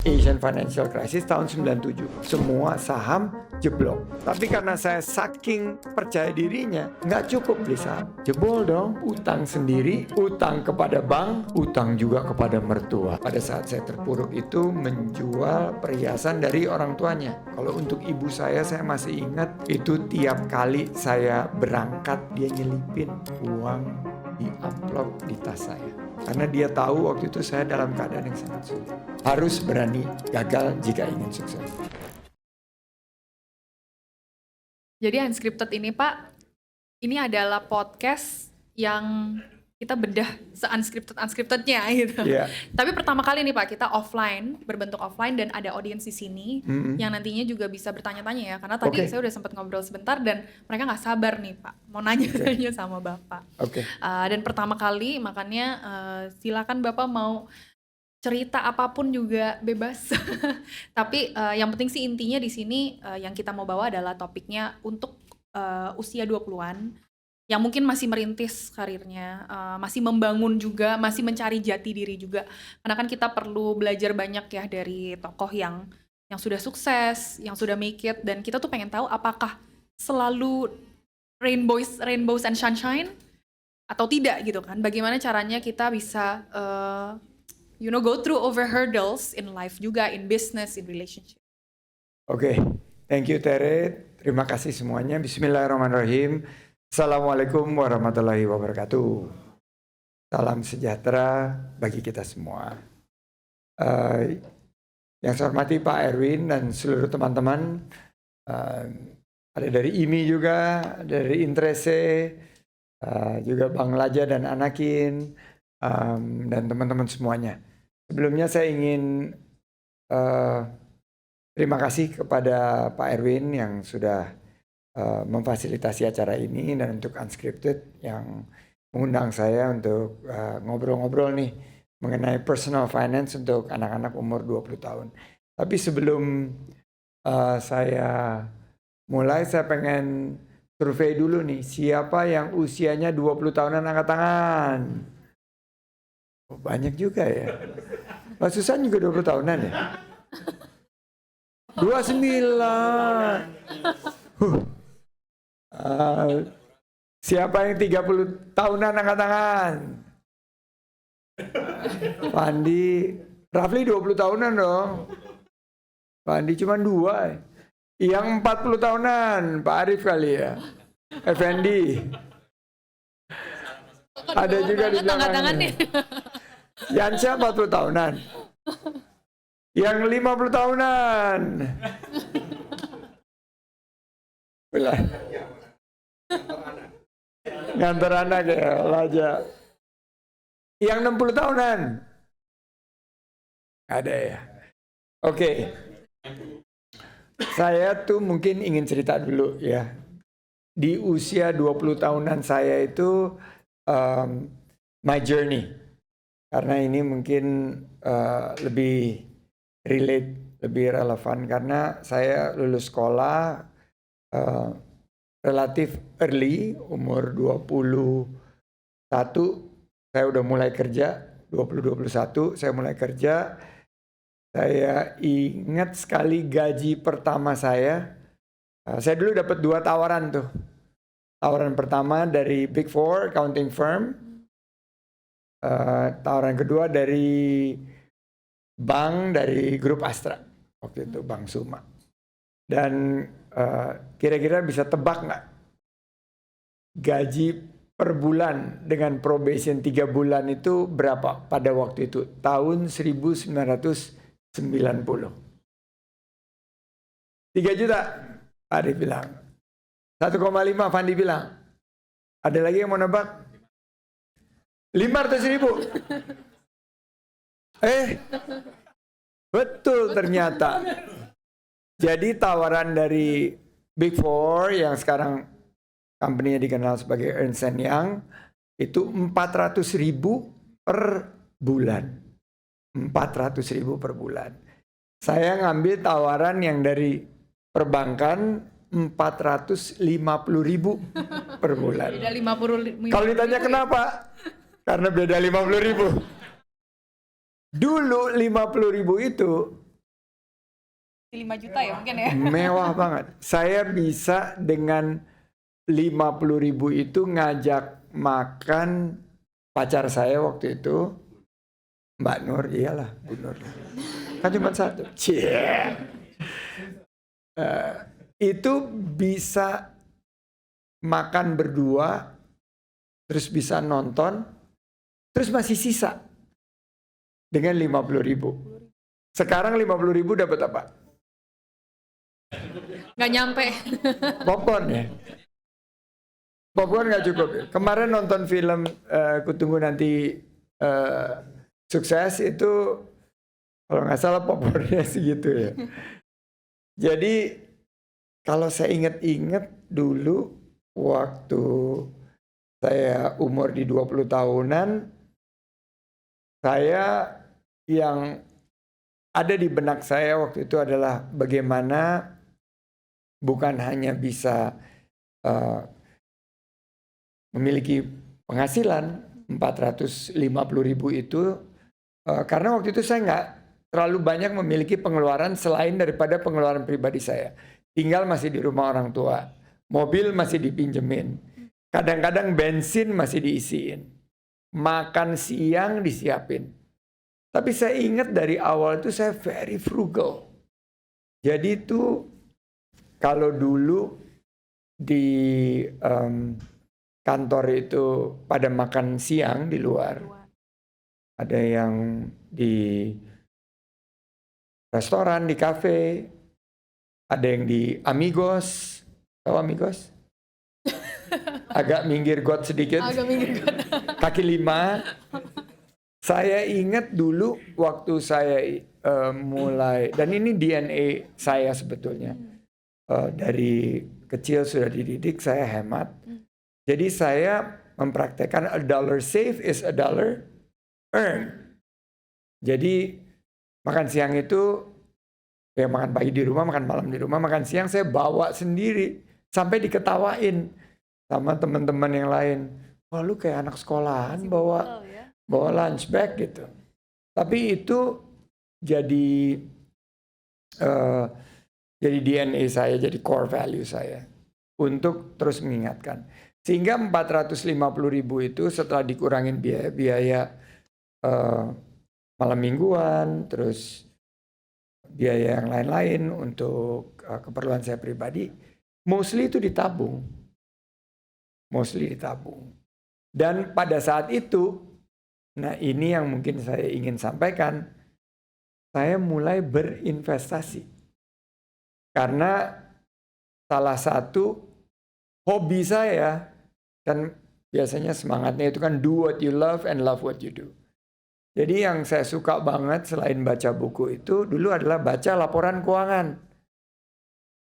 Asian Financial Crisis tahun 97. Semua saham jeblok. Tapi karena saya saking percaya dirinya, nggak cukup beli saham. Jebol dong, utang sendiri, utang kepada bank, utang juga kepada mertua. Pada saat saya terpuruk itu menjual perhiasan dari orang tuanya. Kalau untuk ibu saya masih ingat, itu tiap kali saya berangkat, dia nyelipin uang di amplop di tas saya. Karena dia tahu waktu itu saya dalam keadaan yang sangat sulit. Harus berani gagal jika ingin sukses. Jadi Unscripted ini Pak, ini adalah podcast yang kita bedah se-unscripted-unscriptednya gitu. Yeah. Tapi pertama kali nih Pak, kita offline, berbentuk offline dan ada audiens di sini yang nantinya juga bisa bertanya-tanya ya. Karena tadi saya udah sempat ngobrol sebentar dan mereka nggak sabar nih Pak, mau nanya-nanya sama Bapak. Dan pertama kali makanya silakan Bapak mau cerita apapun juga bebas. Tapi yang penting sih intinya di sini yang kita mau bawa adalah topiknya untuk usia 20-an. Yang mungkin masih merintis karirnya, masih membangun juga, masih mencari jati diri juga. Karena kan kita perlu belajar banyak ya dari tokoh yang sudah sukses, yang sudah make it, dan kita tuh pengen tahu apakah selalu rainbows and sunshine atau tidak gitu kan. Bagaimana caranya kita bisa go through over hurdles in life juga, in business, in relationship. Oke, thank you Tere. Terima kasih semuanya. Bismillahirrahmanirrahim. Assalamualaikum warahmatullahi wabarakatuh. Salam sejahtera bagi kita semua. Yang saya hormati Pak Erwin dan seluruh teman-teman. Ada dari IMI juga, dari Intrese, juga Bang Laja dan Anakin, dan teman-teman semuanya. Sebelumnya saya ingin terima kasih kepada Pak Erwin yang sudah memfasilitasi acara ini dan untuk Unscripted yang mengundang saya untuk ngobrol-ngobrol nih mengenai personal finance untuk anak-anak umur 20 tahun. Tapi sebelum saya mulai, saya pengen survei dulu nih, siapa yang usianya 20 tahunan angkat tangan? Oh, banyak juga ya. Mas Susan juga 20 tahunan ya? 29. Siapa yang 30 tahunan angkat tangan? Pandi, Rafli 20 tahunan dong. Pandi cuma 2. Yang 40 tahunan, Pak Arif kali ya. Effendi. Ada juga di belakangnya. Yansa 40 tahunan. Yang 50 tahunan. Belah. Ngantar anak ya, Laja. Yang 60 tahunan. Ada ya. Oke. Saya tuh mungkin ingin cerita dulu ya. Di usia 20 tahunan saya itu my journey. Karena ini mungkin lebih relate, lebih relevan karena saya lulus sekolah relatif early, umur 21 saya udah mulai kerja, 20-21 saya mulai kerja. Saya ingat sekali gaji pertama saya dulu dapat 2 tawaran tuh. Tawaran pertama dari Big Four accounting firm, tawaran kedua dari bank, dari grup Astra, waktu itu Bank Suma. Dan kira-kira bisa tebak nggak gaji per bulan dengan probation 3 bulan itu berapa pada waktu itu? Tahun 1990. 3 juta, Arif bilang. 1,5 Fandi bilang. Ada lagi yang mau nebak? 500.000. Betul ternyata. Jadi tawaran dari Big Four yang sekarang company-nya dikenal sebagai Ernst & Young itu 400.000 per bulan. 400.000 per bulan. Saya ngambil tawaran yang dari perbankan 450.000 per bulan. Beda 50. Kalau ditanya kenapa? Karena beda 50.000. Dulu 50.000 itu 5 juta ya mungkin ya. Mewah banget. Saya bisa dengan 50.000 itu ngajak makan pacar saya waktu itu, Mbak Nur, iyalah Bu Nur. Kan cuma satu. Cie. Itu bisa makan berdua, terus bisa nonton, terus masih sisa dengan 50.000. Sekarang 50.000 dapat apa? Nggak nyampe. Popcorn ya. Popcorn nggak cukup. Kemarin nonton film Kutunggu Nanti Sukses itu kalau nggak salah popcornnya segitu ya. Jadi kalau saya ingat-ingat dulu waktu saya umur di 20 tahunan, saya yang ada di benak saya waktu itu adalah bagaimana bukan hanya bisa memiliki penghasilan 450.000 itu, karena waktu itu saya nggak terlalu banyak memiliki pengeluaran selain daripada pengeluaran pribadi saya. Tinggal masih di rumah orang tua, mobil masih dipinjemin, kadang-kadang bensin masih diisiin, makan siang disiapin. Tapi saya ingat dari awal itu saya very frugal. Jadi itu kalau dulu di kantor itu pada makan siang di luar, ada yang di restoran, di kafe, ada yang di Amigos. Tahu Amigos? Agak minggir got sedikit. Agak minggir got. Kaki 5. Saya ingat dulu waktu saya mulai, dan ini DNA saya sebetulnya. Dari kecil sudah dididik, saya hemat. Jadi saya mempraktekkan a dollar save is a dollar earn. Jadi makan siang itu, ya makan pagi di rumah, makan malam di rumah, makan siang saya bawa sendiri. Sampai diketawain sama teman-teman yang lain. Wah lu kayak anak sekolahan bawa lunch bag gitu. Tapi itu jadi DNA saya, jadi core value saya. Untuk terus mengingatkan. Sehingga 450.000 itu setelah dikurangin biaya malam mingguan, terus biaya yang lain-lain untuk keperluan saya pribadi, mostly itu ditabung. Dan pada saat itu, nah ini yang mungkin saya ingin sampaikan, saya mulai berinvestasi. Karena salah satu hobi saya, kan biasanya semangatnya itu kan do what you love and love what you do. Jadi yang saya suka banget selain baca buku itu dulu adalah baca laporan keuangan.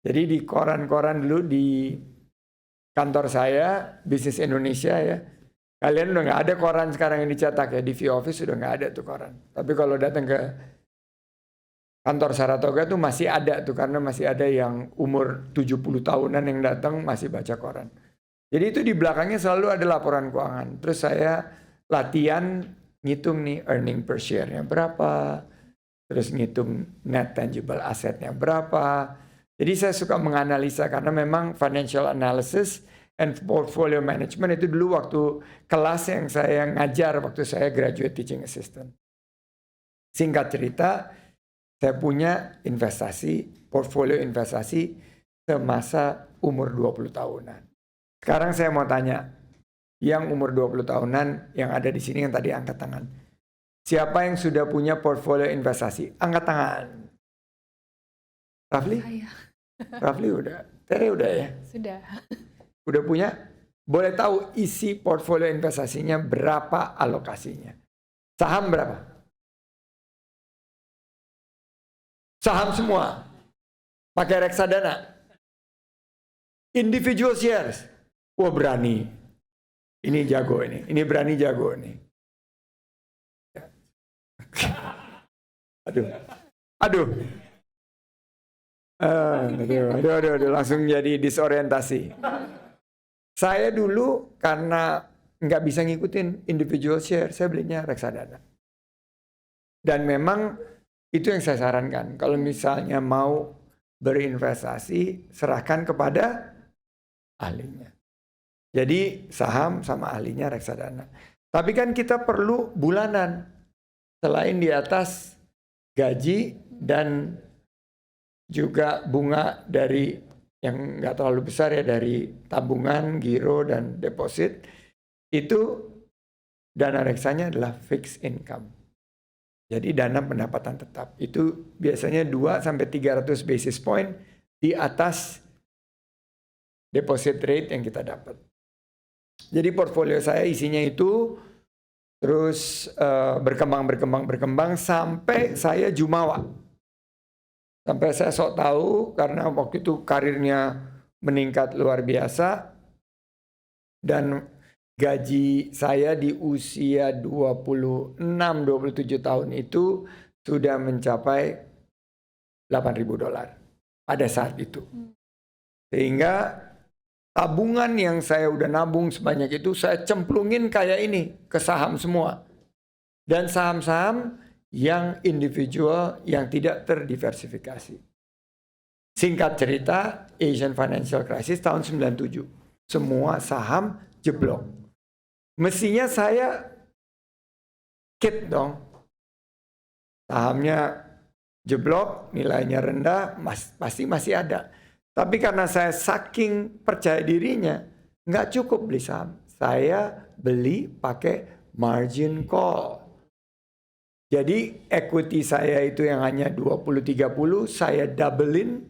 Jadi di koran-koran dulu di kantor saya, Bisnis Indonesia ya. Kalian udah nggak ada koran sekarang yang dicetak ya, di V-Office sudah nggak ada tuh koran. Tapi kalau datang ke kantor Saratoga tuh masih ada tuh, karena masih ada yang umur 70 tahunan yang datang masih baca koran. Jadi itu di belakangnya selalu ada laporan keuangan. Terus saya latihan ngitung nih earning per share-nya berapa, terus ngitung net tangible asset-nya berapa. Jadi saya suka menganalisa karena memang financial analysis and portfolio management itu dulu waktu kelas yang saya ngajar waktu saya graduate teaching assistant. Singkat cerita, saya punya investasi, portfolio investasi semasa umur 20 tahunan. Sekarang saya mau tanya, yang umur 20 tahunan yang ada di sini yang tadi angkat tangan. Siapa yang sudah punya portfolio investasi? Angkat tangan. Rafli? Rafli udah. Tere udah ya? Sudah. Udah punya? Boleh tahu isi portfolio investasinya berapa alokasinya? Saham berapa? Saham semua. Pakai reksadana. Individual shares. Wah berani. Ini jago ini. Ini berani jago ini. Aduh. Aduh. Langsung jadi disorientasi. Saya dulu karena nggak bisa ngikutin individual share, saya belinya reksadana. Dan memang itu yang saya sarankan. Kalau misalnya mau berinvestasi serahkan kepada ahlinya. Jadi saham sama ahlinya reksadana. Tapi kan kita perlu bulanan. Selain di atas gaji dan juga bunga dari yang nggak terlalu besar ya, dari tabungan, giro, dan deposit, itu dana reksanya adalah fixed income. Jadi dana pendapatan tetap. Itu biasanya 2-300 basis point di atas deposit rate yang kita dapat. Jadi portfolio saya isinya itu terus berkembang sampai saya jumawa. Sampai saya sok tahu karena waktu itu karirnya meningkat luar biasa. Dan gaji saya di usia 26-27 tahun itu sudah mencapai $8.000 pada saat itu. Sehingga tabungan yang saya udah nabung sebanyak itu saya cemplungin kayak ini ke saham semua. Dan saham-saham yang individual yang tidak terdiversifikasi. Singkat cerita, Asian Financial Crisis tahun 97. Semua saham jeblok. Mestinya saya kit dong. Sahamnya jeblok, nilainya rendah, pasti masih ada. Tapi karena saya saking percaya dirinya, nggak cukup beli saham. Saya beli pakai margin call. Jadi equity saya itu yang hanya 20-30, saya doublein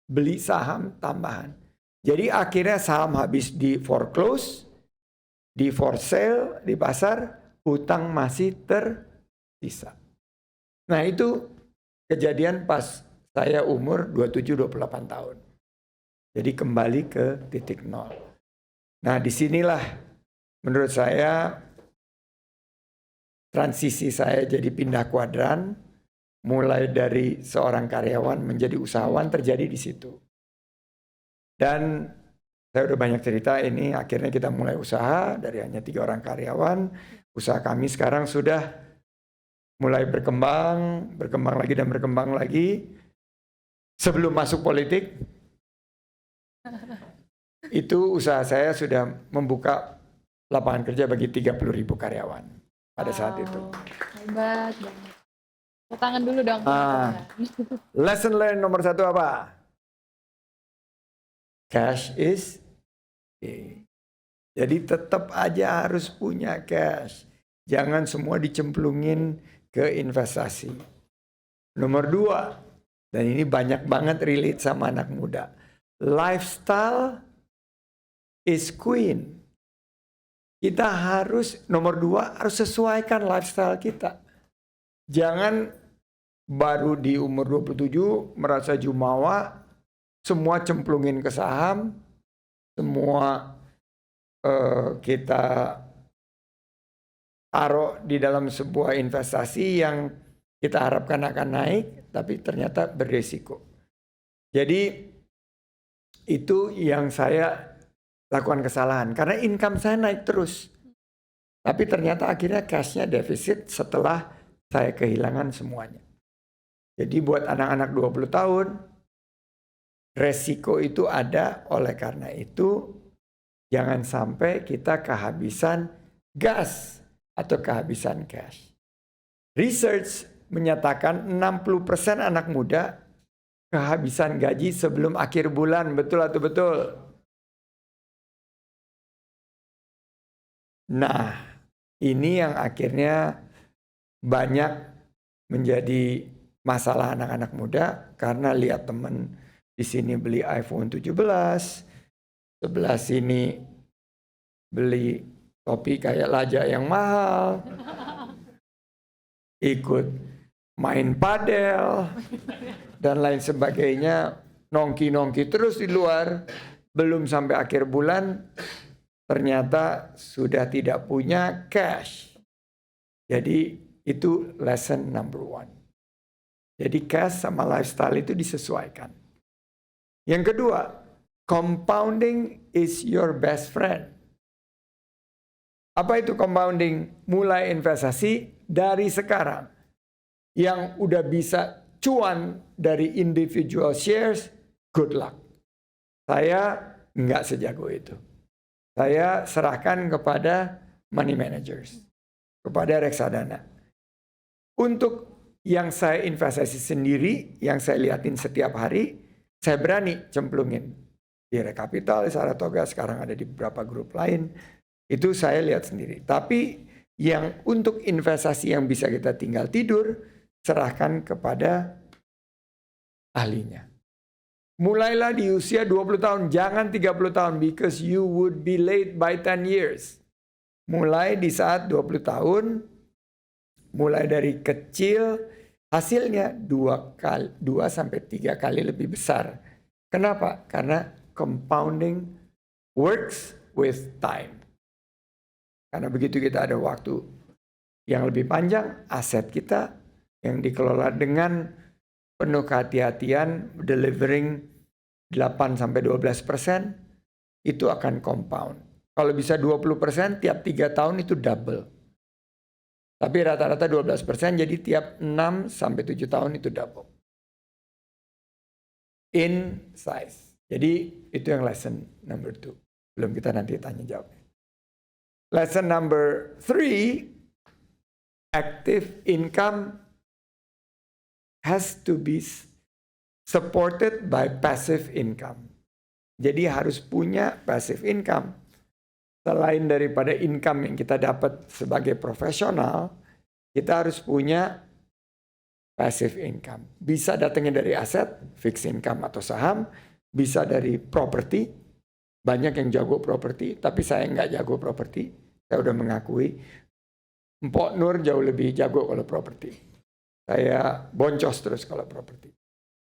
beli saham tambahan. Jadi akhirnya saham habis di foreclose, di for sale, di pasar, hutang masih tersisa. Nah itu kejadian pas saya umur 27-28 tahun. Jadi kembali ke titik nol. Nah disinilah menurut saya transisi saya jadi pindah kuadran, mulai dari seorang karyawan menjadi usahawan terjadi di situ. Dan saya udah banyak cerita ini, akhirnya kita mulai usaha dari hanya 3 orang karyawan. Usaha kami sekarang sudah mulai berkembang lagi dan berkembang lagi. Sebelum masuk politik, itu usaha saya sudah membuka lapangan kerja bagi 30.000 karyawan pada saat itu. Hebat banget. Tangan dulu dong. Lesson learned nomor 1 apa? Cash is key. Jadi tetap aja harus punya cash. Jangan semua dicemplungin ke investasi. Nomor 2, dan ini banyak banget relate sama anak muda. Lifestyle is queen. Kita harus, nomor 2, harus sesuaikan lifestyle kita. Jangan baru di umur 27 merasa jumawa, semua cemplungin ke saham, semua kita taruh di dalam sebuah investasi yang kita harapkan akan naik, tapi ternyata beresiko. Jadi itu yang saya lakukan kesalahan, karena income saya naik terus. Tapi ternyata akhirnya cashnya defisit setelah saya kehilangan semuanya. Jadi buat anak-anak 20 tahun, resiko itu ada, oleh karena itu jangan sampai kita kehabisan gas atau kehabisan cash. Research menyatakan 60% anak muda kehabisan gaji sebelum akhir bulan. Betul atau betul? Nah, ini yang akhirnya banyak menjadi masalah anak-anak muda karena lihat teman di sini beli iPhone 17, sebelah sini beli topi kayak Laja yang mahal, ikut main padel dan lain sebagainya, nongki-nongki terus di luar, belum sampai akhir bulan ternyata sudah tidak punya cash. Jadi itu lesson number 1. Jadi cash sama lifestyle itu disesuaikan. Yang kedua, compounding is your best friend. Apa itu compounding? Mulai investasi dari sekarang. Yang udah bisa cuan dari individual shares, good luck. Saya nggak sejago itu. Saya serahkan kepada money managers, kepada reksadana. Untuk yang saya investasi sendiri, yang saya liatin setiap hari, saya berani cemplungin. Di Rekapital, Saratoga, sekarang ada di beberapa grup lain. Itu saya lihat sendiri. Tapi yang untuk investasi yang bisa kita tinggal tidur, serahkan kepada ahlinya. Mulailah di usia 20 tahun, jangan 30 tahun, because you would be late by 10 years. Mulai di saat 20 tahun, mulai dari kecil, hasilnya 2 sampai 3 kali lebih besar. Kenapa? Karena compounding works with time. Karena begitu kita ada waktu yang lebih panjang, aset kita yang dikelola dengan penuh kehati-hatian, delivering 8-12%, itu akan compound. Kalau bisa 20%, tiap 3 tahun itu double. Tapi rata-rata 12%, jadi tiap 6-7 tahun itu double. In size. Jadi itu yang lesson number 2. Belum kita nanti tanya jawab. Lesson number 3, active income has to be supported by passive income. Jadi harus punya passive income. Selain daripada income yang kita dapat sebagai profesional, kita harus punya passive income. Bisa datangnya dari aset, fixed income atau saham, bisa dari properti. Banyak yang jago properti, tapi saya nggak jago properti. Saya udah mengakui. Mpok Nur jauh lebih jago kalau properti. Saya boncos terus kalau properti.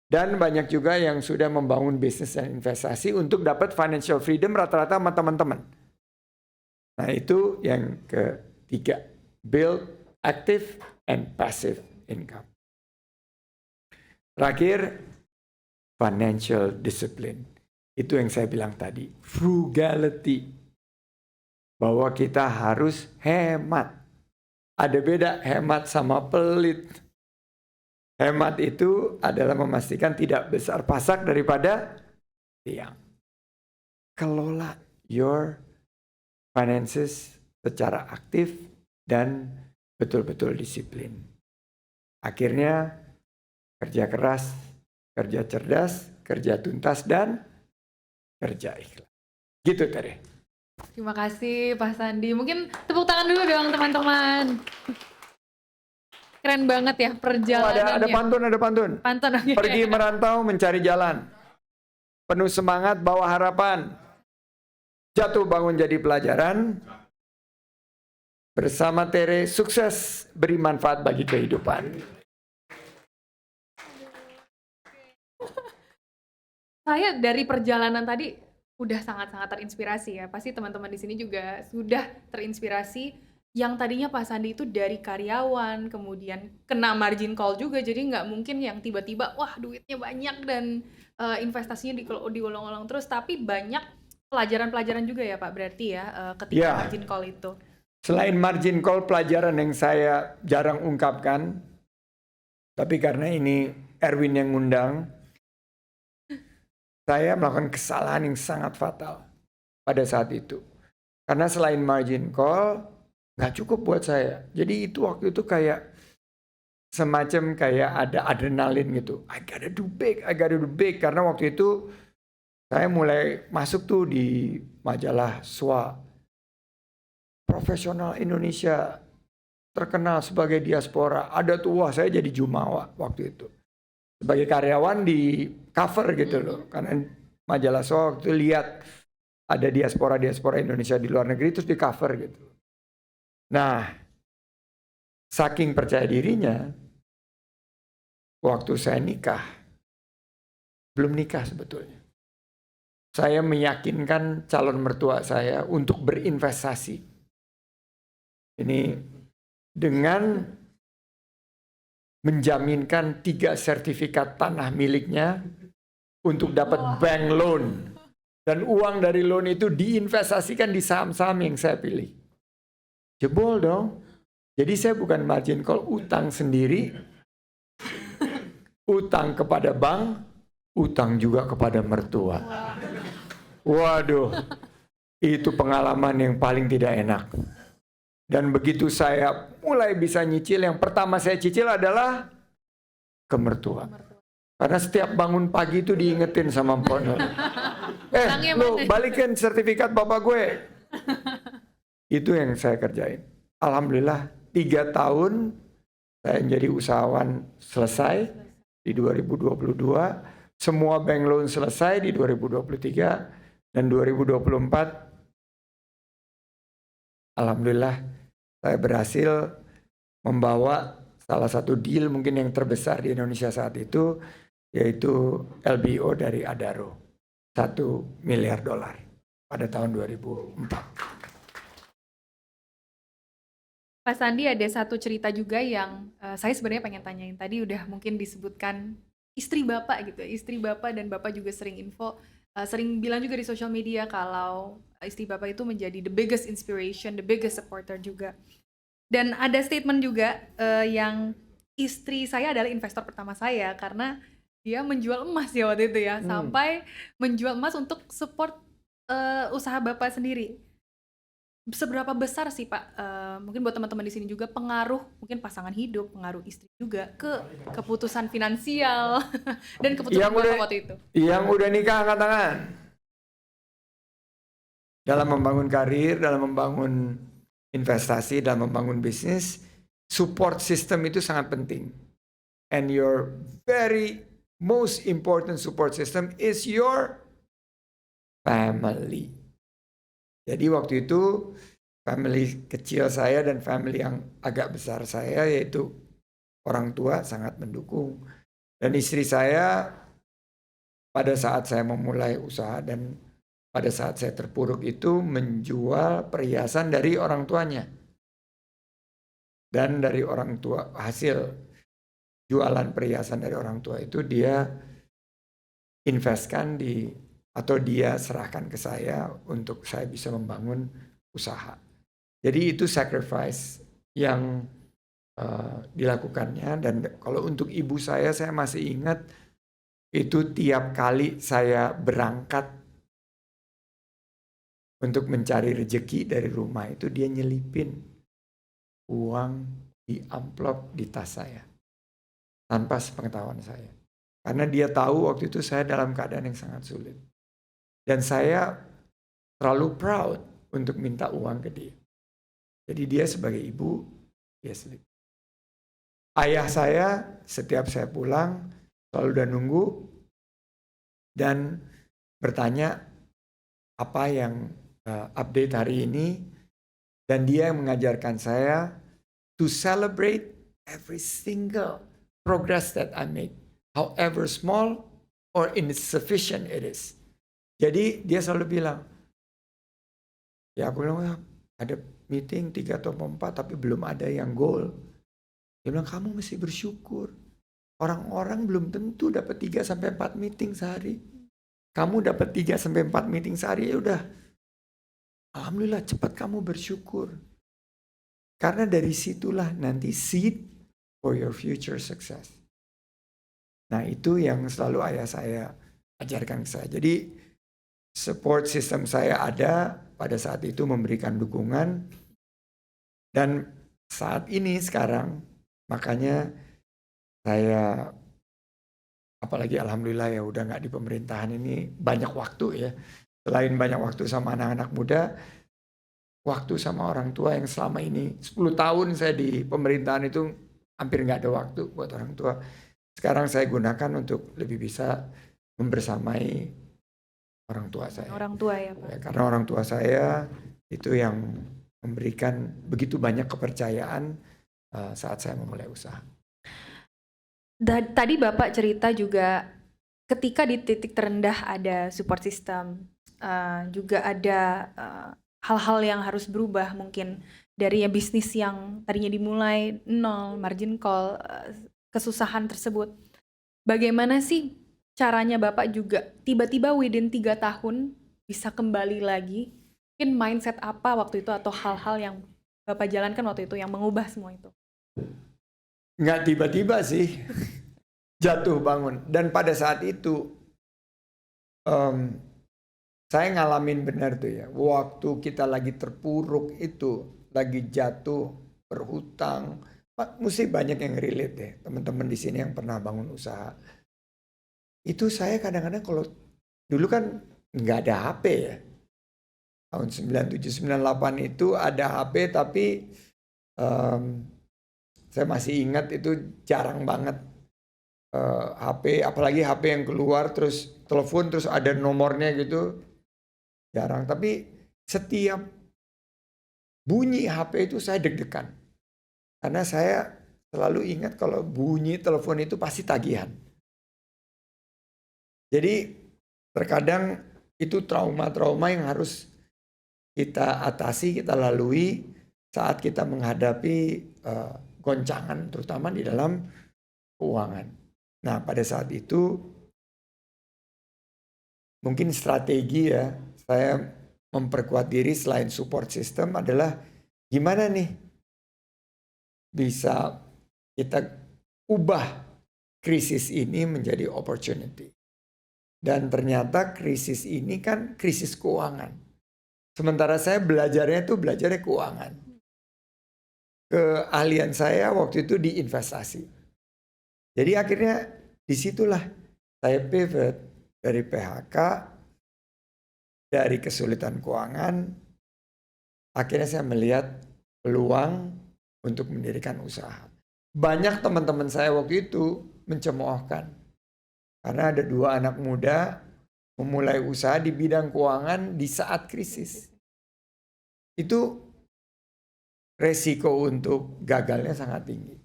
Dan banyak juga yang sudah membangun bisnis dan investasi untuk dapat financial freedom rata-rata sama teman-teman. Nah itu yang ketiga. Build active and passive income. Terakhir, financial discipline. Itu yang saya bilang tadi. Frugality. Bahwa kita harus hemat. Ada beda hemat sama pelit. Hemat itu adalah memastikan tidak besar pasak daripada tiang. Kelola your finances secara aktif dan betul-betul disiplin. Akhirnya kerja keras, kerja cerdas, kerja tuntas, dan kerja ikhlas. Gitu Tere. Terima kasih Pak Sandi. Mungkin tepuk tangan dulu dong teman-teman. Keren banget ya perjalanannya. Ada pantun. Pantun, oke. Pergi merantau mencari jalan. Penuh semangat bawa harapan. Jatuh bangun jadi pelajaran. Bersama Tere sukses beri manfaat bagi kehidupan. Saya dari perjalanan tadi udah sangat-sangat terinspirasi ya. Pasti teman-teman di sini juga sudah terinspirasi. Yang tadinya Pak Sandi itu dari karyawan, kemudian kena margin call juga, jadi nggak mungkin yang tiba-tiba wah duitnya banyak dan investasinya diulang-ulang terus, tapi banyak pelajaran-pelajaran juga ya Pak berarti ya ketika margin call itu. Selain margin call, pelajaran yang saya jarang ungkapkan, tapi karena ini Erwin yang ngundang, saya melakukan kesalahan yang sangat fatal pada saat itu. Karena selain margin call, nggak cukup buat saya. Jadi itu waktu itu kayak semacam kayak ada adrenalin gitu. I gotta do big. Karena waktu itu saya mulai masuk tuh di majalah SWA. Profesional Indonesia terkenal sebagai diaspora. Ada tuh, wah saya jadi jumawa waktu itu. Sebagai karyawan di cover gitu loh. Karena majalah SWA waktu itu lihat ada diaspora Indonesia di luar negeri terus di cover gitu. Nah, saking percaya dirinya, waktu saya nikah, belum nikah sebetulnya, saya meyakinkan calon mertua saya untuk berinvestasi. Ini dengan menjaminkan 3 sertifikat tanah miliknya untuk dapat bank loan. Dan uang dari loan itu diinvestasikan di saham-saham yang saya pilih. Jebol dong. Jadi saya bukan margin call, utang sendiri. utang kepada bank, utang juga kepada mertua. Waduh, itu pengalaman yang paling tidak enak. Dan begitu saya mulai bisa nyicil, yang pertama saya cicil adalah ke mertua. Karena setiap bangun pagi itu diingetin sama Mpok Nur. Lu balikin sertifikat bapak gue. Itu yang saya kerjain. Alhamdulillah 3 tahun saya menjadi usahawan selesai di 2022. Semua bank loan selesai di 2023. Dan 2024 alhamdulillah saya berhasil membawa salah satu deal mungkin yang terbesar di Indonesia saat itu, yaitu LBO dari Adaro, $1 miliar pada tahun 2004. Pak Sandi, ada satu cerita juga yang saya sebenarnya pengen tanyain. Tadi udah mungkin disebutkan istri Bapak gitu ya. Istri Bapak dan Bapak juga sering sering bilang juga di social media kalau istri Bapak itu menjadi the biggest inspiration, the biggest supporter juga. Dan ada statement juga yang istri saya adalah investor pertama saya karena dia menjual emas ya waktu itu ya, sampai menjual emas untuk support usaha Bapak sendiri. Seberapa besar sih Pak, mungkin buat teman-teman di sini juga pengaruh mungkin pasangan hidup, pengaruh istri juga ke keputusan finansial dan keputusan Bapak waktu itu? Yang udah nikah angkat tangan. Dalam membangun karir, dalam membangun investasi, dalam membangun bisnis, support system itu sangat penting. And your very most important support system is your family. Jadi waktu itu family kecil saya dan family yang agak besar saya, yaitu orang tua, sangat mendukung. Dan istri saya pada saat saya memulai usaha dan pada saat saya terpuruk itu menjual perhiasan dari orang tuanya. Dan dari orang tua, hasil jualan perhiasan dari orang tua itu dia investkan atau dia serahkan ke saya untuk saya bisa membangun usaha. Jadi itu sacrifice yang dilakukannya. Dan kalau untuk ibu saya masih ingat itu tiap kali saya berangkat untuk mencari rezeki dari rumah itu dia nyelipin uang di amplop di tas saya tanpa sepengetahuan saya. Karena dia tahu waktu itu saya dalam keadaan yang sangat sulit. Dan saya terlalu proud untuk minta uang ke dia. Jadi dia sebagai ibu, dia selip. Ayah saya setiap saya pulang selalu udah nunggu dan bertanya apa yang update hari ini. Dan dia yang mengajarkan saya to celebrate every single progress that I make, however small or insufficient it is. Jadi dia selalu bilang, ya aku bilang ada meeting 3 atau 4 tapi belum ada yang goal. Dia bilang kamu mesti bersyukur. Orang-orang belum tentu dapat 3 sampai 4 meeting sehari. Kamu dapat 3 sampai 4 meeting sehari, ya udah. Alhamdulillah, cepat kamu bersyukur. Karena dari situlah nanti seed for your future success. Nah, itu yang selalu ayah saya ajarkan ke saya. Jadi support system saya ada pada saat itu memberikan dukungan. Dan saat ini sekarang makanya saya apalagi alhamdulillah ya udah nggak di pemerintahan ini, banyak waktu ya. Selain banyak waktu sama anak-anak muda, waktu sama orang tua yang selama ini 10 tahun saya di pemerintahan itu hampir nggak ada waktu buat orang tua. Sekarang saya gunakan untuk lebih bisa membersamai orang tua saya. Orang tua ya Pak. Ya, karena orang tua saya itu yang memberikan begitu banyak kepercayaan saat saya memulai usaha. Tadi Bapak cerita juga ketika di titik terendah ada support system, juga ada hal-hal yang harus berubah mungkin dari bisnis yang tadinya dimulai nol, margin call, kesusahan tersebut. Bagaimana sih caranya Bapak juga tiba-tiba within 3 tahun bisa kembali lagi? Mungkin mindset apa waktu itu atau hal-hal yang Bapak jalankan waktu itu yang mengubah semua itu? Nggak tiba-tiba sih. jatuh bangun. Dan pada saat itu saya ngalamin benar tuh ya. Waktu kita lagi terpuruk itu, lagi jatuh, berhutang. Mesti banyak yang relate deh. Teman-teman di sini yang pernah bangun usaha. Itu saya kadang-kadang kalau dulu kan nggak ada HP ya. Tahun 97, 98 itu ada HP tapi saya masih ingat itu jarang banget HP, apalagi HP yang keluar terus telepon terus ada nomornya gitu, jarang. Tapi setiap bunyi HP itu saya deg-degan. Karena saya selalu ingat kalau bunyi telepon itu pasti tagihan. Jadi terkadang itu trauma-trauma yang harus kita atasi, kita lalui saat kita menghadapi goncangan terutama di dalam keuangan. Nah, pada saat itu mungkin strategi ya, saya memperkuat diri selain support system adalah gimana nih bisa kita ubah krisis ini menjadi opportunity. Dan ternyata krisis ini kan krisis keuangan. Sementara saya belajarnya keuangan. Keahlian saya waktu itu di investasi. Jadi akhirnya disitulah saya pivot dari PHK, dari kesulitan keuangan. Akhirnya saya melihat peluang untuk mendirikan usaha. Banyak teman-teman saya waktu itu mencemoohkan. Karena ada 2 anak muda memulai usaha di bidang keuangan di saat krisis. Itu resiko untuk gagalnya sangat tinggi.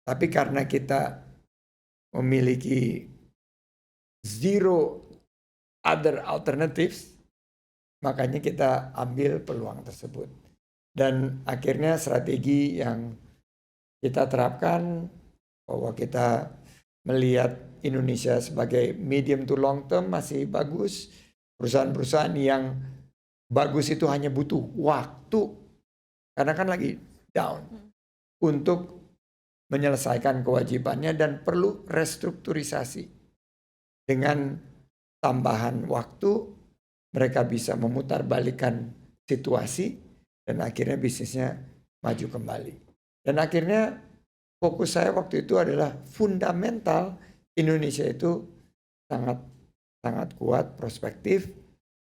Tapi karena kita memiliki zero other alternatives, makanya kita ambil peluang tersebut. Dan akhirnya strategi yang kita terapkan bahwa kita melihat Indonesia sebagai medium to long term masih bagus. Perusahaan-perusahaan yang bagus itu hanya butuh waktu karena kan lagi down untuk menyelesaikan kewajibannya dan perlu restrukturisasi. Dengan tambahan waktu mereka bisa memutarbalikkan situasi dan akhirnya bisnisnya maju kembali. Dan akhirnya fokus saya waktu itu adalah fundamental Indonesia itu sangat kuat, prospektif,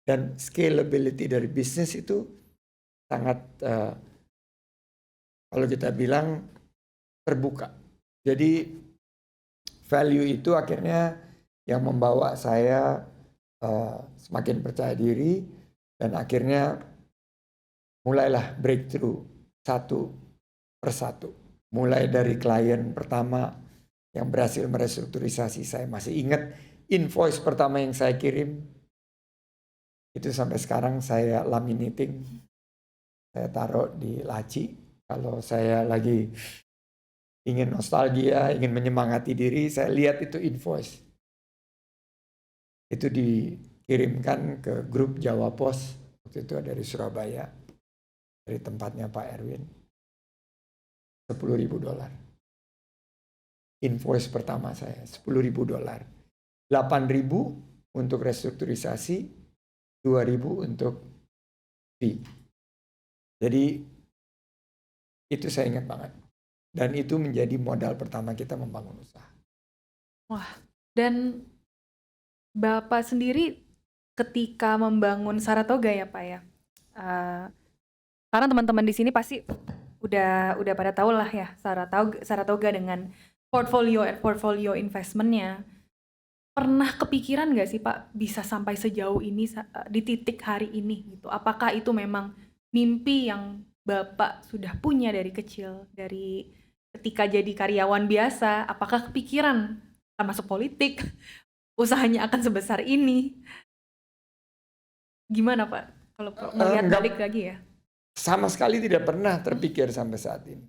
dan scalability dari bisnis itu sangat kalau kita bilang terbuka. Jadi value itu akhirnya yang membawa saya semakin percaya diri dan akhirnya mulailah breakthrough satu persatu. Mulai dari klien pertama yang berhasil merestrukturisasi, saya masih ingat invoice pertama yang saya kirim itu sampai sekarang saya laminating, saya taruh di laci. Kalau saya lagi ingin nostalgia, ingin menyemangati diri, saya lihat itu invoice. Itu dikirimkan ke grup Jawa Pos, waktu itu dari Surabaya, dari tempatnya Pak Erwin. $10.000. Invoice pertama saya, $10.000. 8.000 untuk restrukturisasi, 2.000 untuk fee. Jadi itu saya ingat banget. Dan itu menjadi modal pertama kita membangun usaha. Wah, dan Bapak sendiri ketika membangun Saratoga ya Pak ya, karena teman-teman di sini pasti udah pada tahu lah ya Saratoga dengan portfolio investmentnya. Pernah kepikiran nggak sih Pak bisa sampai sejauh ini di titik hari ini gitu? Apakah itu memang mimpi yang Bapak sudah punya dari kecil, dari ketika jadi karyawan biasa? Apakah kepikiran akan masuk politik, usahanya akan sebesar ini? Gimana Pak kalau melihat balik lagi ya? Sama sekali tidak pernah terpikir sampai saat ini.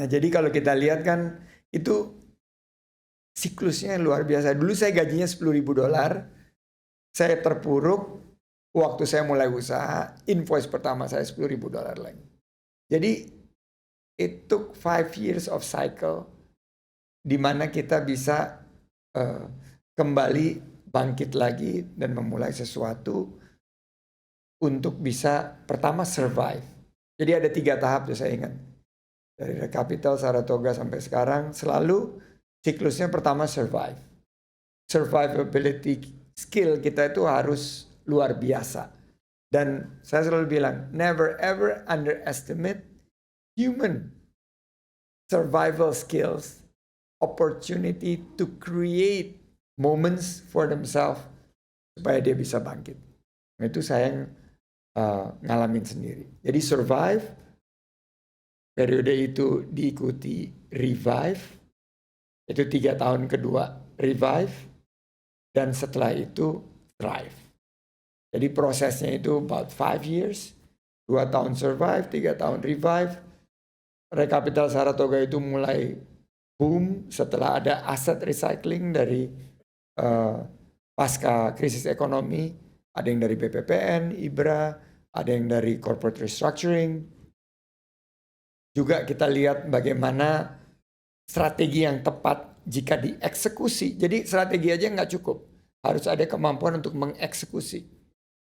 Nah jadi kalau kita lihat kan itu siklusnya luar biasa. Dulu saya gajinya $10.000, saya terpuruk. Waktu saya mulai usaha, invoice pertama saya $10.000 lagi. Jadi it took 5 years of cycle di mana kita bisa eh, kembali bangkit lagi dan memulai sesuatu untuk bisa pertama survive. Jadi ada 3 tahap tuh saya ingat. Dari Capital, Saratoga sampai sekarang selalu siklusnya pertama survive. Survivability skill kita itu harus luar biasa. Dan saya selalu bilang, never ever underestimate human survival skills, opportunity to create moments for themselves supaya dia bisa bangkit. Nah, itu saya ngalamin sendiri. Jadi survive, periode itu diikuti revive, itu 3 tahun kedua revive, dan setelah itu thrive. Jadi prosesnya itu about 5 years, 2 tahun survive, 3 tahun revive. Capital Saratoga itu mulai boom setelah ada aset recycling dari pasca krisis ekonomi. Ada yang dari BPPN, IBRA, ada yang dari corporate restructuring. Juga kita lihat bagaimana strategi yang tepat jika dieksekusi. Jadi strategi aja nggak cukup. Harus ada kemampuan untuk mengeksekusi.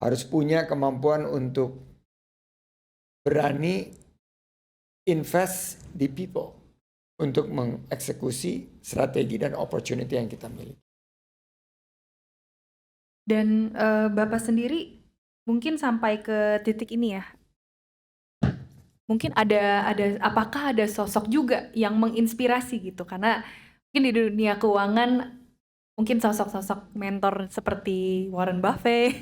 Harus punya kemampuan untuk berani invest di people untuk mengeksekusi strategi dan opportunity yang kita miliki. Dan Bapak sendiri mungkin sampai ke titik ini ya. Mungkin apakah ada sosok juga yang menginspirasi gitu? Karena mungkin di dunia keuangan mungkin sosok-sosok mentor seperti Warren Buffett,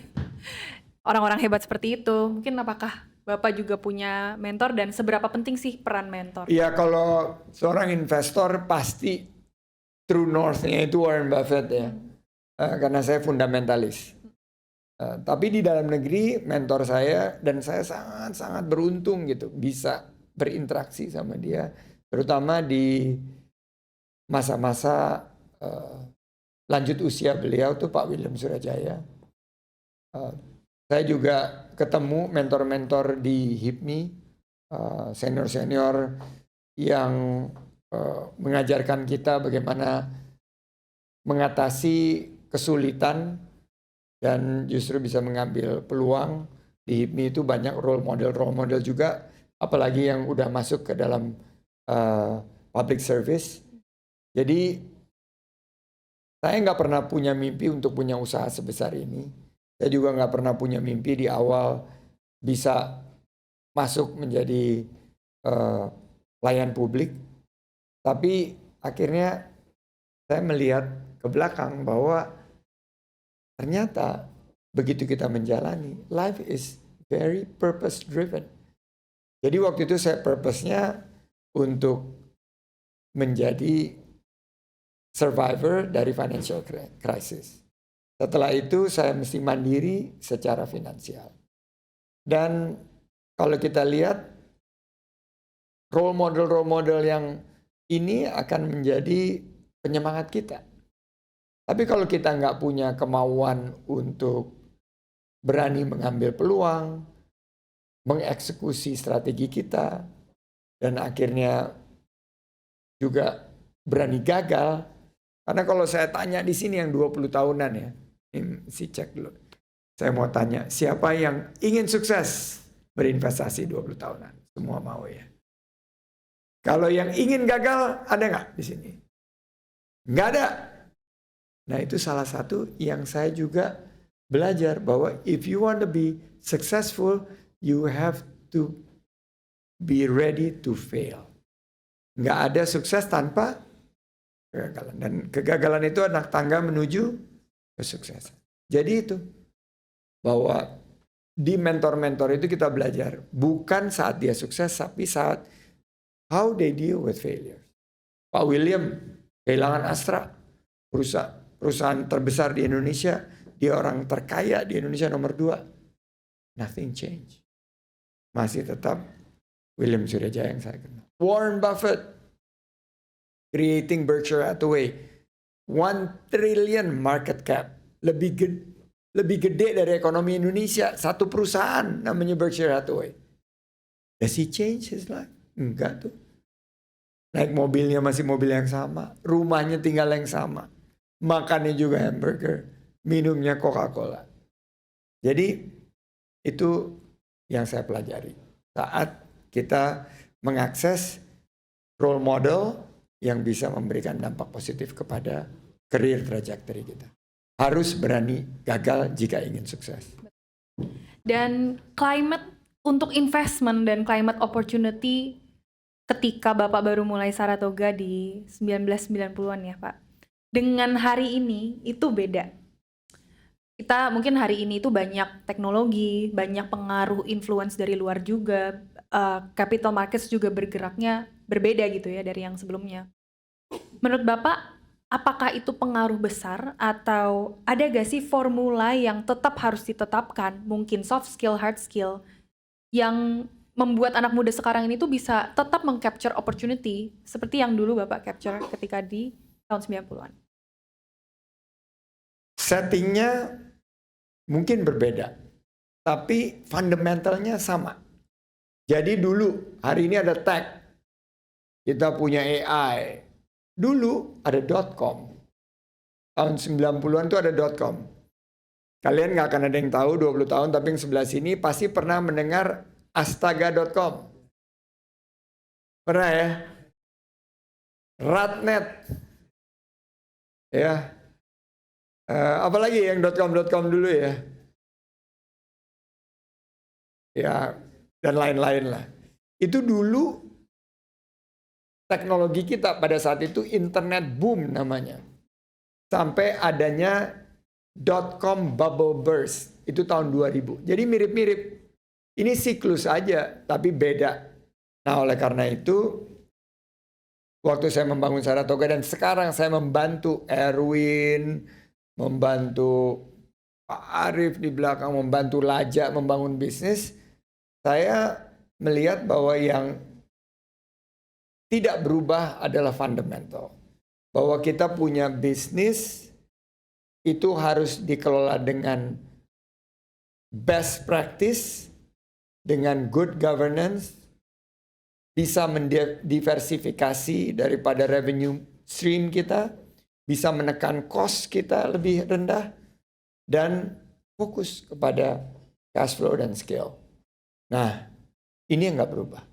orang-orang hebat seperti itu. Mungkin apakah Bapak juga punya mentor dan seberapa penting sih peran mentor? Iya, kalau seorang investor pasti true north-nya itu Warren Buffett ya. Karena saya fundamentalis. Tapi di dalam negeri mentor saya, dan saya sangat-sangat beruntung gitu bisa berinteraksi sama dia, terutama di masa-masa lanjut usia beliau tuh Pak William Surajaya. Saya juga ketemu mentor-mentor di HIPMI, senior-senior yang mengajarkan kita bagaimana mengatasi kesulitan dan justru bisa mengambil peluang. Di HIPMI itu banyak role model juga, apalagi yang udah masuk ke dalam public service. Jadi saya nggak pernah punya mimpi untuk punya usaha sebesar ini. Saya juga nggak pernah punya mimpi di awal bisa masuk menjadi pelayan publik. Tapi akhirnya saya melihat ke belakang bahwa ternyata begitu kita menjalani, life is very purpose driven. Jadi waktu itu saya purpose-nya untuk menjadi survivor dari financial crisis. Setelah itu saya mesti mandiri secara finansial. Dan kalau kita lihat role model yang ini akan menjadi penyemangat kita. Tapi kalau kita nggak punya kemauan untuk berani mengambil peluang, mengeksekusi strategi kita, dan akhirnya juga berani gagal. Karena kalau saya tanya di sini yang 20 tahunan ya, ini si cek dulu. Saya mau tanya, siapa yang ingin sukses berinvestasi 20 tahunan? Semua mau ya. Kalau yang ingin gagal, ada nggak di sini? Nggak ada. Nah itu salah satu yang saya juga belajar bahwa if you want to be successful, you have to be ready to fail. Nggak ada sukses tanpa kegagalan. Dan kegagalan itu anak tangga menuju kesuksesan. Jadi itu bahwa di mentor-mentor itu kita belajar bukan saat dia sukses, tapi saat how they deal with failure. Pak William kehilangan Astra, perusahaan terbesar di Indonesia, dia orang terkaya di Indonesia nomor 2. Nothing change. Masih tetap William Surajaya yang saya kenal. Warren Buffett creating Berkshire Hathaway, 1 trillion market cap, lebih gede dari ekonomi Indonesia, satu perusahaan namanya Berkshire Hathaway. Does he change his life? Enggak tuh. Naik mobilnya masih mobil yang sama, rumahnya tinggal yang sama, makannya juga hamburger, minumnya Coca-Cola. Jadi itu yang saya pelajari saat kita mengakses role model yang bisa memberikan dampak positif kepada career trajectory kita. Harus berani gagal jika ingin sukses. Dan climate untuk investment dan climate opportunity ketika Bapak baru mulai Saratoga di 1990-an ya Pak. Dengan hari ini itu beda. Kita mungkin hari ini itu banyak teknologi, banyak pengaruh influence dari luar juga, capital markets juga bergeraknya berbeda gitu ya dari yang sebelumnya. Menurut Bapak, apakah itu pengaruh besar atau ada gak sih formula yang tetap harus ditetapkan, mungkin soft skill, hard skill, yang membuat anak muda sekarang ini tuh bisa tetap meng-capture opportunity seperti yang dulu Bapak capture ketika di tahun 90-an? Settingnya mungkin berbeda, tapi fundamentalnya sama. Jadi dulu, hari ini ada tech, kita punya AI. Dulu ada .com. Tahun 90-an tuh ada .com. Kalian nggak akan ada yang tahu 20 tahun, tapi yang sebelah sini pasti pernah mendengar astaga.com. Pernah ya? Ratnet. Ya. Apalagi yang .com dulu ya. Ya, dan lain-lain lah. Itu dulu teknologi kita pada saat itu internet boom namanya. Sampai adanya .com bubble burst. Itu tahun 2000. Jadi mirip-mirip. Ini siklus aja, tapi beda. Nah, oleh karena itu, waktu saya membangun Saratoga dan sekarang saya membantu Erwin, membantu Pak Arief di belakang, membantu Laja membangun bisnis, saya melihat bahwa yang tidak berubah adalah fundamental. Bahwa kita punya bisnis itu harus dikelola dengan best practice, dengan good governance, bisa mendiversifikasi daripada revenue stream kita, bisa menekan cost kita lebih rendah, dan fokus kepada cash flow dan scale. Nah, ini yang nggak berubah.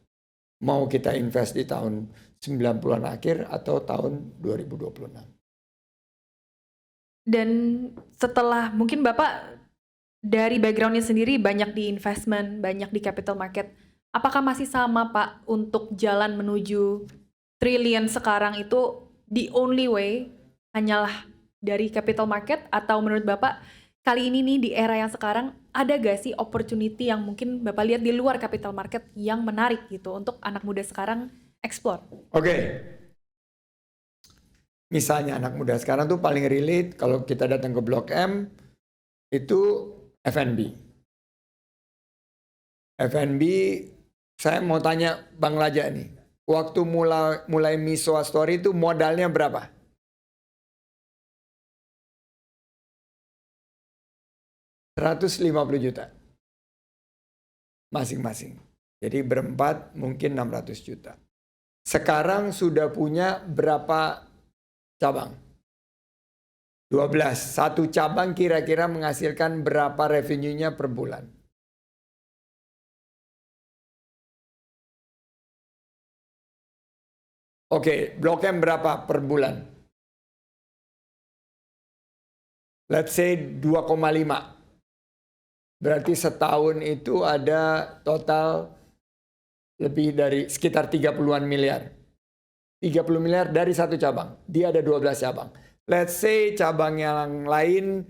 Mau kita invest di tahun 90-an akhir atau tahun 2026. Dan setelah mungkin Bapak dari backgroundnya sendiri banyak di investment, banyak di capital market, apakah masih sama Pak untuk jalan menuju triliun sekarang itu the only way hanyalah dari capital market, atau menurut Bapak kali ini nih di era yang sekarang ada gak sih opportunity yang mungkin Bapak lihat di luar capital market yang menarik gitu untuk anak muda sekarang explore? Oke. Misalnya anak muda sekarang tuh paling relate kalau kita datang ke Blok M itu F&B. F&B, saya mau tanya Bang Laja nih. Waktu mulai Misoa Story itu modalnya berapa? $150 juta. Masing-masing. Jadi berempat mungkin 600 juta. Sekarang sudah punya berapa cabang? 12. Satu cabang kira-kira menghasilkan berapa revenue-nya per bulan? Oke, Blok M berapa per bulan? Let's say 2,5. Berarti setahun itu ada total lebih dari sekitar 30-an miliar. 30 miliar dari satu cabang. Dia ada 12 cabang. Let's say cabang yang lain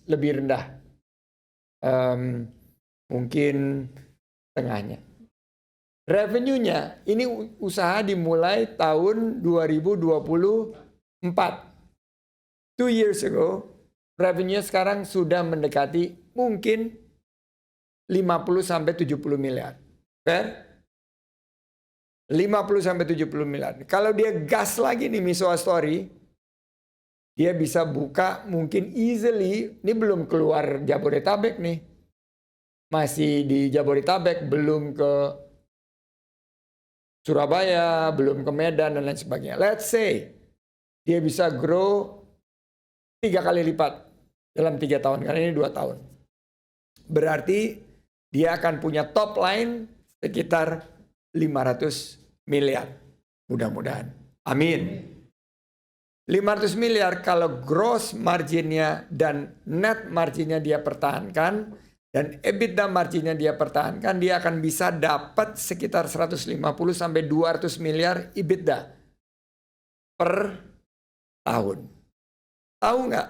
lebih rendah. Mungkin tengahnya. Revenue-nya, ini usaha dimulai tahun 2024. 2 years ago, revenue sekarang sudah mendekati mungkin 50-70 miliar. Fair? 50-70 miliar. Kalau dia gas lagi nih Misoa Story, dia bisa buka mungkin easily, ini belum keluar Jabodetabek nih. Masih di Jabodetabek, belum ke Surabaya, belum ke Medan dan lain sebagainya. Let's say dia bisa grow 3 kali lipat dalam 3 tahun, karena ini 2 tahun. Berarti dia akan punya top line sekitar 500 miliar. Mudah-mudahan. Amin. 500 miliar kalau gross marginnya dan net marginnya dia pertahankan dan EBITDA marginnya dia pertahankan, dia akan bisa dapat sekitar 150 sampai 200 miliar EBITDA per tahun. Tahu nggak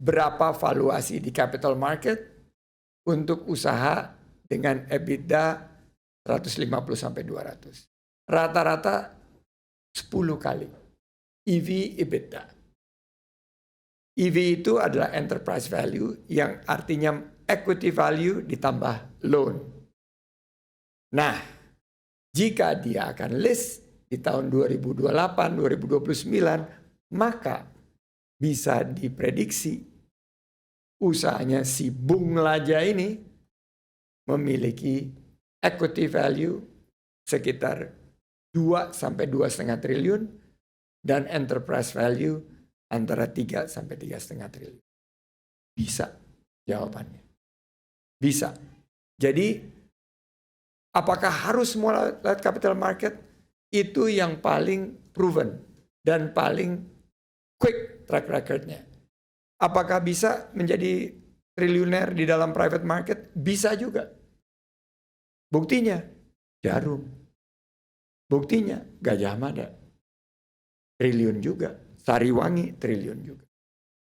berapa valuasi di capital market untuk usaha dengan EBITDA 150 sampai 200? Rata-rata 10 kali EV EBITDA. EV itu adalah enterprise value yang artinya equity value ditambah loan. Nah, jika dia akan list di tahun 2028, 2029, maka bisa diprediksi usahanya si Bung Laja ini memiliki equity value sekitar 2 sampai 2,5 triliun dan enterprise value antara 3 sampai 3,5 triliun. Bisa jawabannya. Bisa. Jadi apakah harus semua lewat capital market? Itu yang paling proven dan paling quick track recordnya. Apakah bisa menjadi triliuner di dalam private market? Bisa juga. Buktinya Jarum. Buktinya Gajah Mada. Triliun juga. Sariwangi triliun juga.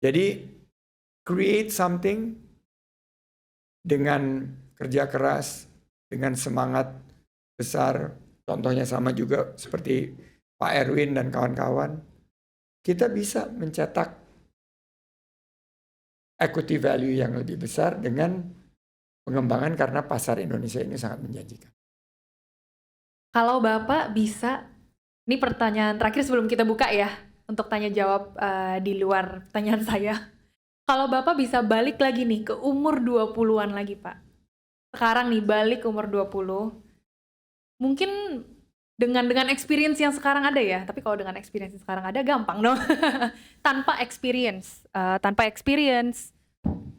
Jadi create something dengan kerja keras, dengan semangat besar. Contohnya sama juga seperti Pak Erwin dan kawan-kawan. Kita bisa mencetak equity value yang lebih besar dengan pengembangan karena pasar Indonesia ini sangat menjanjikan. Kalau Bapak bisa, ini pertanyaan terakhir sebelum kita buka ya, untuk tanya jawab di luar pertanyaan saya. Kalau Bapak bisa balik lagi nih ke umur 20-an lagi Pak. Sekarang nih balik ke umur 20, mungkin dengan experience yang sekarang ada ya, tapi kalau dengan experience yang sekarang ada gampang dong. Tanpa experience,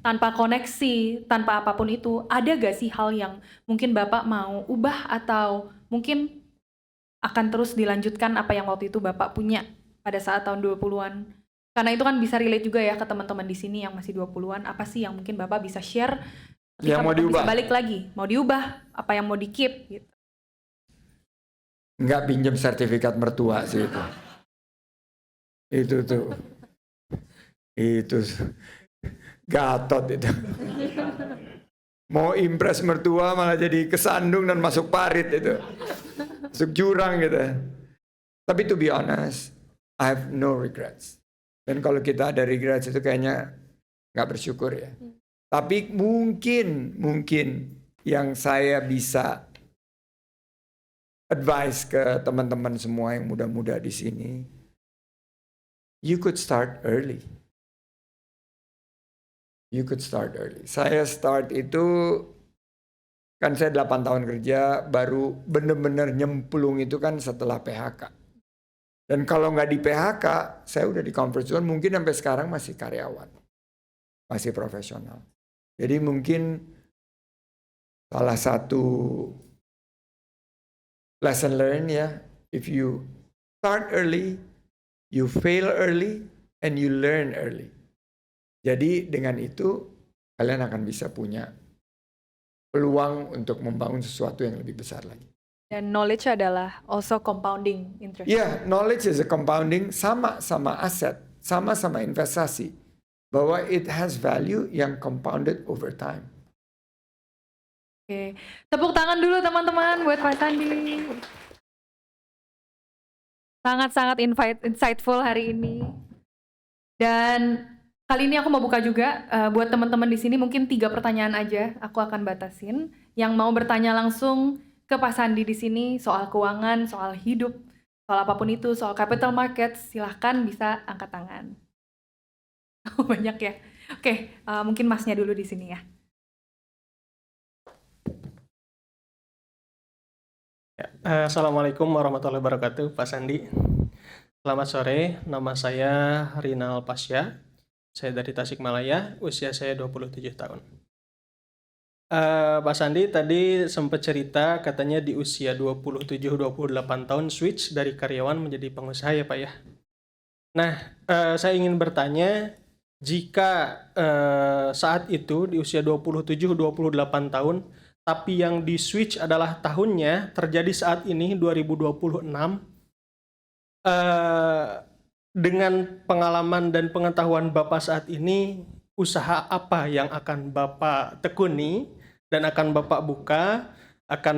tanpa koneksi, tanpa apapun itu, ada gak sih hal yang mungkin Bapak mau ubah atau mungkin akan terus dilanjutkan apa yang waktu itu Bapak punya pada saat tahun 20-an? Karena itu kan bisa relate juga ya ke teman-teman di sini yang masih 20-an, apa sih yang mungkin Bapak bisa share ketika yang mau Bapak diubah? bisa balik lagi, mau diubah, apa yang mau di-keep gitu. Nggak pinjam sertifikat mertua sih itu. Itu tuh. Itu Gatot itu. Mau impress mertua malah jadi kesandung dan masuk parit itu. Masuk jurang gitu. Tapi to be honest, I have no regrets. Dan kalau kita ada regrets itu kayaknya nggak bersyukur ya. Tapi mungkin yang saya bisa advice ke teman-teman semua yang muda-muda di sini, you could start early. You could start early. Saya start itu, kan saya 8 tahun kerja, baru bener-bener nyemplung itu kan setelah PHK. Dan kalau nggak di PHK, saya udah di comfort zone, mungkin sampai sekarang masih karyawan. Masih profesional. Jadi mungkin salah satu lesson learned ya, if you start early, you fail early, and you learn early. Jadi dengan itu kalian akan bisa punya peluang untuk membangun sesuatu yang lebih besar lagi. Dan knowledge adalah also compounding interest. Yeah, knowledge is a compounding, sama aset, sama investasi. Bahwa it has value yang compounded over time. Oke, tepuk tangan dulu teman-teman buat Pak Sandi. Sangat-sangat insightful hari ini. Dan kali ini aku mau buka juga buat teman-teman di sini, mungkin 3 pertanyaan aja aku akan batasin. Yang mau bertanya langsung ke Pak Sandi di sini soal keuangan, soal hidup, soal apapun itu, soal capital markets, silahkan bisa angkat tangan. Banyak ya. Oke, mungkin Masnya dulu di sini ya. Assalamualaikum warahmatullahi wabarakatuh, Pak Sandi. Selamat sore, nama saya Rinal Pasya. Saya dari Tasikmalaya, usia saya 27 tahun. Pak Sandi tadi sempat cerita katanya di usia 27-28 tahun switch dari karyawan menjadi pengusaha ya Pak ya. Nah, saya ingin bertanya, jika saat itu di usia 27-28 tahun, tapi yang di switch adalah tahunnya terjadi saat ini 2026, dengan pengalaman dan pengetahuan Bapak saat ini, usaha apa yang akan Bapak tekuni dan akan Bapak buka, akan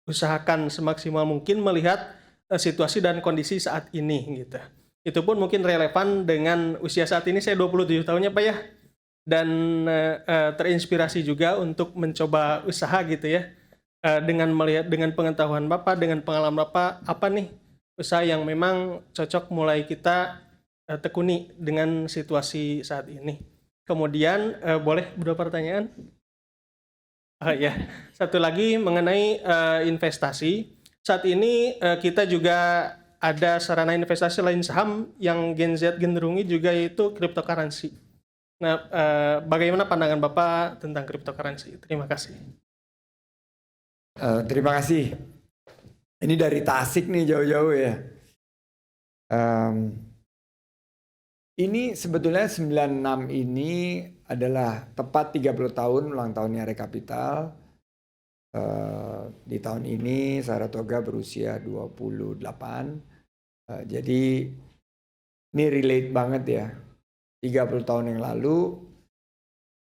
usahakan semaksimal mungkin melihat situasi dan kondisi saat ini gitu. Itu pun mungkin relevan dengan usia saat ini, saya 27 tahunnya Pak ya, dan terinspirasi juga untuk mencoba usaha gitu ya. Dengan melihat, dengan pengetahuan Bapak, dengan pengalaman Bapak, apa nih usaha yang memang cocok mulai kita tekuni dengan situasi saat ini. Kemudian boleh beberapa pertanyaan? Ya, satu lagi mengenai investasi. Saat ini kita juga ada sarana investasi lain saham yang Gen Z genderungi juga, yaitu cryptocurrency. Nah, bagaimana pandangan Bapak tentang cryptocurrency? Terima kasih. Terima kasih. Ini dari Tasik nih, jauh-jauh ya. Ini sebetulnya 96 ini adalah tepat 30 tahun ulang tahunnya Rekapital. Di tahun ini Saratoga berusia 28. Jadi ini relate banget ya. 30 tahun yang lalu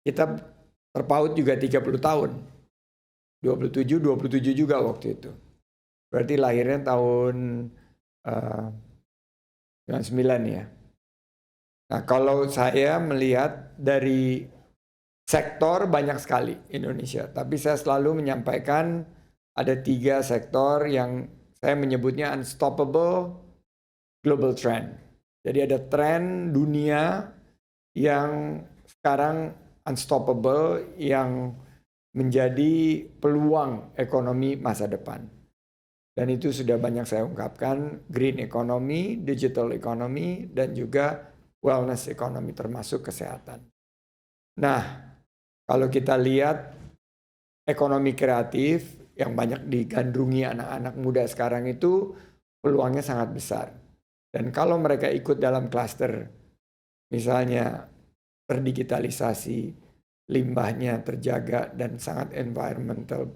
kita terpaut juga 30 tahun. 27 juga waktu itu. Berarti lahirnya tahun 99 ya. Nah, kalau saya melihat dari sektor banyak sekali Indonesia, tapi saya selalu menyampaikan ada 3 sektor yang saya menyebutnya unstoppable global trend. Jadi ada tren dunia yang sekarang unstoppable, yang menjadi peluang ekonomi masa depan. Dan itu sudah banyak saya ungkapkan, green economy, digital economy, dan juga wellness economy termasuk kesehatan. Nah, kalau kita lihat ekonomi kreatif yang banyak digandrungi anak-anak muda sekarang itu peluangnya sangat besar. Dan kalau mereka ikut dalam klaster, misalnya terdigitalisasi, limbahnya terjaga dan sangat environmental,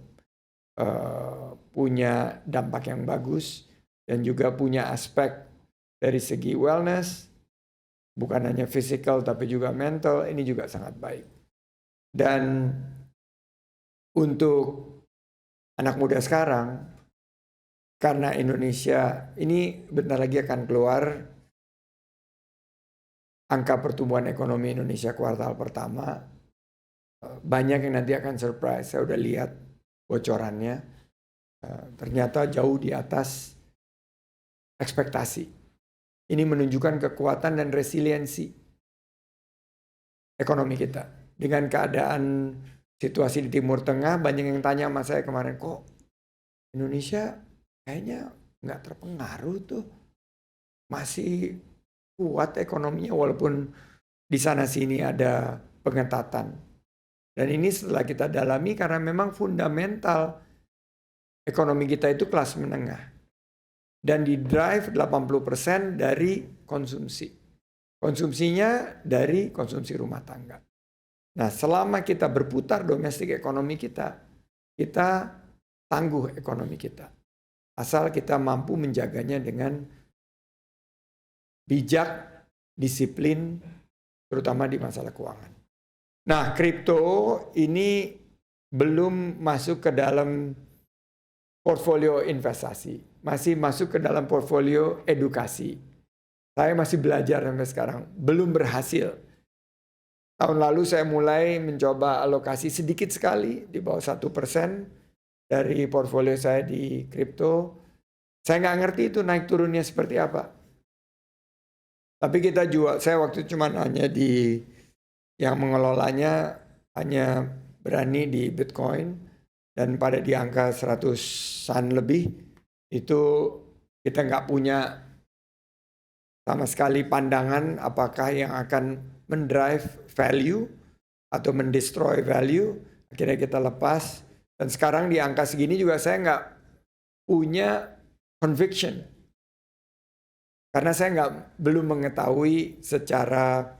punya dampak yang bagus, dan juga punya aspek dari segi wellness, bukan hanya physical tapi juga mental, ini juga sangat baik. Dan untuk anak muda sekarang, karena Indonesia ini bentar lagi akan keluar angka pertumbuhan ekonomi Indonesia kuartal pertama, banyak yang nanti akan surprise. Saya udah lihat bocorannya, ternyata jauh di atas ekspektasi. Ini menunjukkan kekuatan dan resiliensi ekonomi kita. Dengan keadaan situasi di Timur Tengah, banyak yang tanya sama saya kemarin, kok Indonesia kayaknya nggak terpengaruh tuh, masih kuat ekonominya walaupun di sana sini ada pengetatan. Dan ini setelah kita dalami karena memang fundamental ekonomi kita itu kelas menengah. Dan di drive 80% dari konsumsi. Konsumsinya dari konsumsi rumah tangga. Nah, selama kita berputar domestik ekonomi kita tangguh ekonomi kita. Asal kita mampu menjaganya dengan bijak, disiplin, terutama di masalah keuangan. Nah, kripto ini belum masuk ke dalam portfolio investasi, masih masuk ke dalam portfolio edukasi. Saya masih belajar sampai sekarang, belum berhasil. Tahun lalu saya mulai mencoba alokasi sedikit sekali, di bawah 1% dari portfolio saya di kripto. Saya nggak ngerti itu naik turunnya seperti apa. Tapi kita jual, saya waktu itu cuma hanya di yang mengelolanya hanya berani di Bitcoin. dan pada di angka 100-an lebih itu kita nggak punya sama sekali pandangan apakah yang akan mendrive value atau mendestroy value. Akhirnya kita lepas, dan sekarang di angka segini juga saya nggak punya conviction karena saya belum mengetahui secara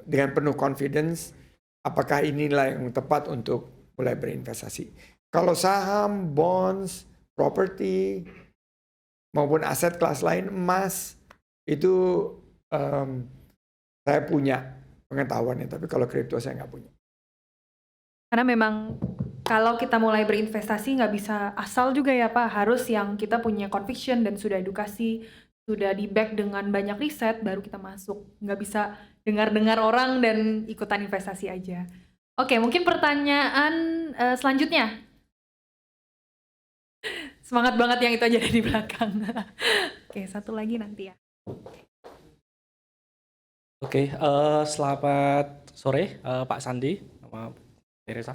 dengan penuh confidence apakah inilah yang tepat untuk mulai berinvestasi. Kalau saham, bonds, property maupun aset kelas lain, emas, itu saya punya pengetahuannya, tapi kalau kripto saya nggak punya. Karena memang kalau kita mulai berinvestasi nggak bisa asal juga ya Pak, harus yang kita punya conviction dan sudah edukasi, sudah di back dengan banyak riset baru kita masuk. Nggak bisa dengar-dengar orang dan ikutan investasi aja. Oke, mungkin pertanyaan selanjutnya. Semangat banget yang itu aja di belakang. Oke, satu lagi nanti ya. Oke, selamat sore Pak Sandi, nama Teresa.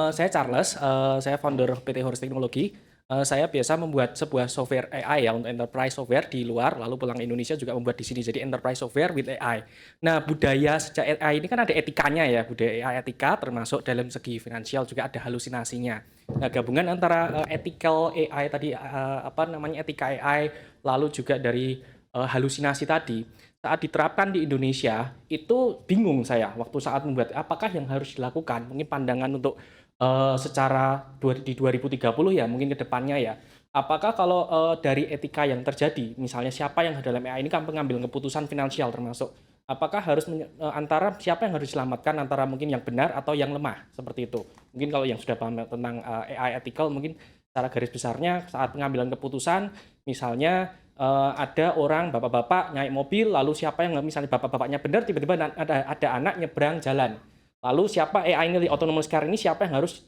Saya Charles, saya founder PT Horus Teknologi. Saya biasa membuat sebuah software AI ya untuk enterprise software di luar, lalu pulang Indonesia juga membuat di sini, jadi enterprise software with AI. Nah, budaya sejak AI ini kan ada etikanya ya, budaya AI etika termasuk dalam segi finansial juga ada halusinasinya. Nah, gabungan antara ethical AI tadi, etika AI, lalu juga dari halusinasi tadi, saat diterapkan di Indonesia itu bingung saya waktu saat membuat apakah yang harus dilakukan, mungkin pandangan untuk secara di 2030 ya mungkin ke depannya ya, apakah kalau dari etika yang terjadi misalnya siapa yang dalam AI ini kan pengambil keputusan finansial termasuk, apakah harus antara siapa yang harus diselamatkan antara mungkin yang benar atau yang lemah seperti itu. Mungkin kalau yang sudah paham tentang AI ethical mungkin secara garis besarnya saat pengambilan keputusan misalnya ada orang bapak-bapak naik mobil lalu siapa yang misalnya bapak-bapaknya benar tiba-tiba ada anak nyebrang jalan. Lalu siapa AI ini autonomous car ini siapa yang harus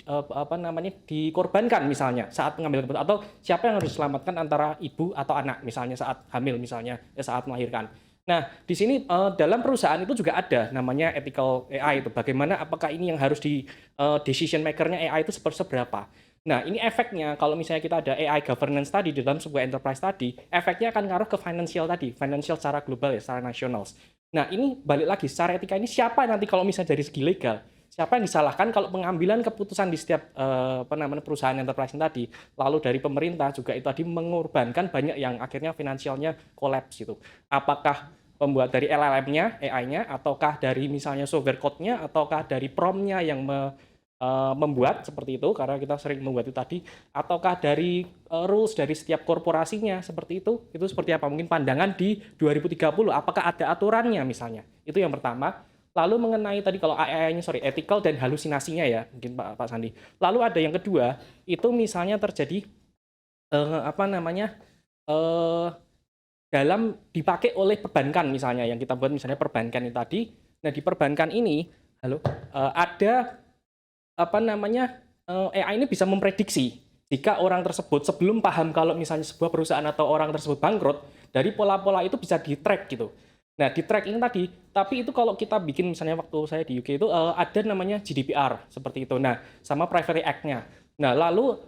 dikorbankan misalnya saat pengambilan keputusan atau siapa yang harus diselamatkan antara ibu atau anak misalnya saat hamil misalnya saat melahirkan. Nah, di sini dalam perusahaan itu juga ada namanya ethical AI itu. Bagaimana apakah ini yang harus di decision maker-nya AI itu seberapa? Nah, ini efeknya kalau misalnya kita ada AI governance tadi di dalam sebuah enterprise tadi, efeknya akan ngaruh ke financial tadi, financial secara global ya, secara nasional. Nah, ini balik lagi secara etika ini siapa nanti kalau misalnya dari segi legal, siapa yang disalahkan kalau pengambilan keputusan di setiap perusahaan enterprise tadi, lalu dari pemerintah juga itu tadi mengorbankan banyak yang akhirnya finansialnya kolaps gitu. Apakah pembuat dari LLM-nya, AI-nya, ataukah dari misalnya software code-nya, ataukah dari prompt-nya yang membuat seperti itu karena kita sering membuat itu tadi, ataukah dari rules dari setiap korporasinya seperti itu seperti apa mungkin pandangan di 2030 apakah ada aturannya misalnya, itu yang pertama. Lalu mengenai tadi kalau AI-nya ethical dan halusinasinya ya mungkin Pak Sandi, lalu ada yang kedua itu misalnya terjadi dalam dipakai oleh perbankan misalnya yang kita buat misalnya perbankan ini tadi. Nah, di perbankan ini ada AI ini bisa memprediksi jika orang tersebut sebelum paham kalau misalnya sebuah perusahaan atau orang tersebut bangkrut, dari pola-pola itu bisa di-track gitu. Nah, di-track ini tadi, tapi itu kalau kita bikin misalnya waktu saya di UK itu ada namanya GDPR seperti itu. Nah, sama Privacy Act-nya. Nah, lalu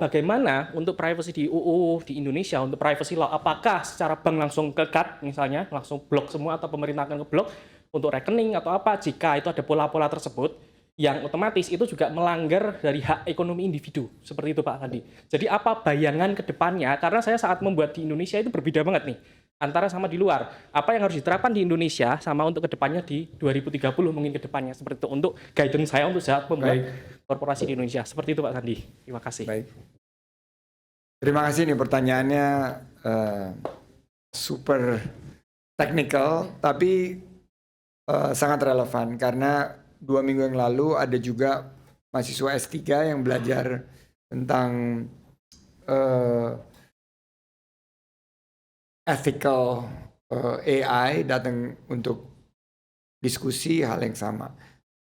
bagaimana untuk privacy di UU di Indonesia untuk privacy law? Apakah secara bank langsung ke-cut misalnya, langsung blok semua atau pemerintah akan ke-blok untuk rekening atau apa jika itu ada pola-pola tersebut? Yang otomatis itu juga melanggar dari hak ekonomi individu seperti itu Pak Sandi. Jadi apa bayangan ke depannya, karena saya saat membuat di Indonesia itu berbeda banget nih antara sama di luar, apa yang harus diterapkan di Indonesia sama untuk ke depannya di 2030 mungkin ke depannya seperti itu untuk guidance saya untuk saat membuat korporasi di Indonesia seperti itu Pak Sandi. Terima kasih. Baik. Terima kasih, nih pertanyaannya super technical tapi sangat relevan karena 2 minggu yang lalu ada juga mahasiswa S3 yang belajar tentang ethical AI datang untuk diskusi hal yang sama.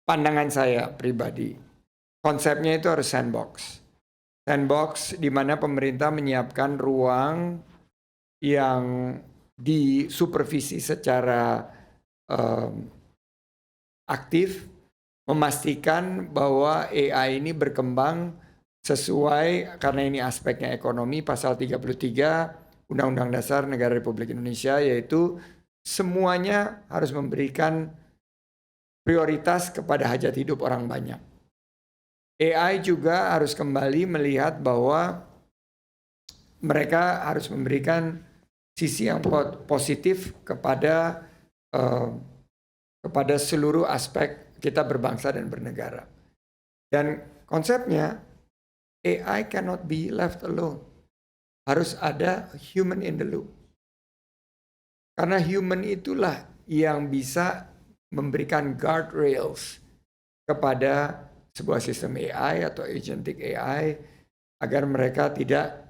Pandangan saya pribadi, konsepnya itu harus sandbox. Sandbox di mana pemerintah menyiapkan ruang yang disupervisi secara aktif memastikan bahwa AI ini berkembang sesuai, karena ini aspeknya ekonomi, pasal 33 Undang-Undang Dasar Negara Republik Indonesia, yaitu semuanya harus memberikan prioritas kepada hajat hidup orang banyak. AI juga harus kembali melihat bahwa mereka harus memberikan sisi yang positif kepada seluruh aspek kita berbangsa dan bernegara. Dan konsepnya AI cannot be left alone. Harus ada human in the loop. Karena human itulah yang bisa memberikan guardrails kepada sebuah sistem AI atau agentic AI agar mereka tidak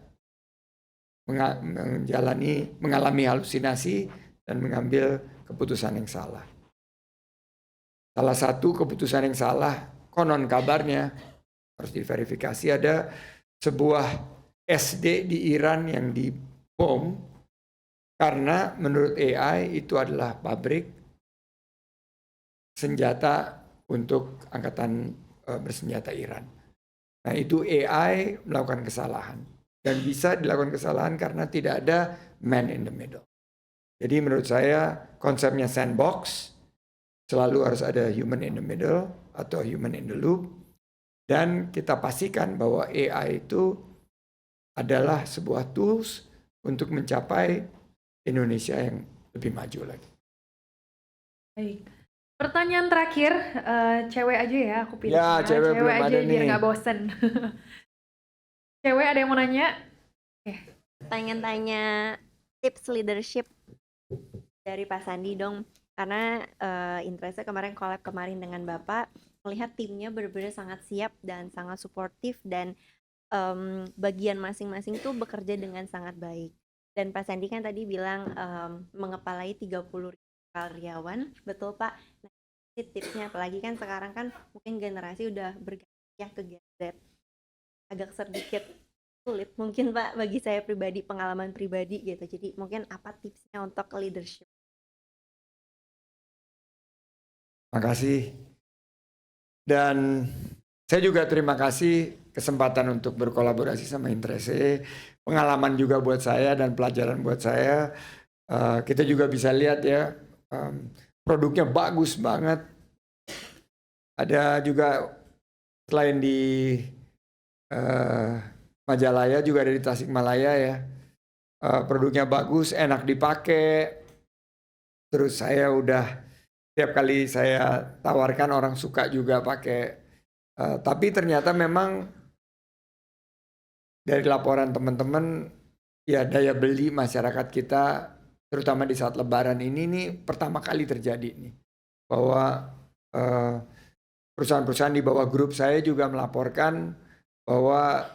mengalami halusinasi dan mengambil keputusan yang salah. Salah satu keputusan yang salah, konon kabarnya, harus diverifikasi, ada sebuah SD di Iran yang dibom karena menurut AI itu adalah pabrik senjata untuk angkatan bersenjata Iran. Nah, itu AI melakukan kesalahan. Dan bisa dilakukan kesalahan karena tidak ada man in the middle. Jadi menurut saya konsepnya sandbox, selalu harus ada human in the middle atau human in the loop. Dan kita pastikan bahwa AI itu adalah sebuah tools untuk mencapai Indonesia yang lebih maju lagi. Baik. Pertanyaan terakhir, cewek aja ya aku pilih. Ya, cewek belum aja ada biar nih. nggak bosen. Cewek ada yang mau nanya? Pengen tanya tips leadership dari Pak Sandi dong. Karena Intresa kemarin collab kemarin dengan Bapak, melihat timnya benar-benar sangat siap dan sangat suportif, dan bagian masing-masing tuh bekerja dengan sangat baik. Dan Pak Sandi kan tadi bilang mengepalai 30.000 karyawan, betul Pak? Nah, tipsnya, apalagi kan sekarang kan mungkin generasi udah berganti ya ke Gen Z. Agak sedikit sulit mungkin Pak bagi saya pribadi, pengalaman pribadi gitu. Jadi mungkin apa tipsnya untuk leadership? Makasih. Dan saya juga terima kasih kesempatan untuk berkolaborasi sama Intrese. Pengalaman juga buat saya dan pelajaran buat saya. Kita juga bisa lihat ya, produknya bagus banget. Ada juga selain di Majalaya juga ada di Tasikmalaya ya. Produknya bagus, enak dipakai. Terus saya udah tiap kali saya tawarkan orang suka juga pakai. Tapi ternyata memang dari laporan teman-teman ya, daya beli masyarakat kita terutama di saat Lebaran ini nih pertama kali terjadi nih, bahwa perusahaan-perusahaan di bawah grup saya juga melaporkan bahwa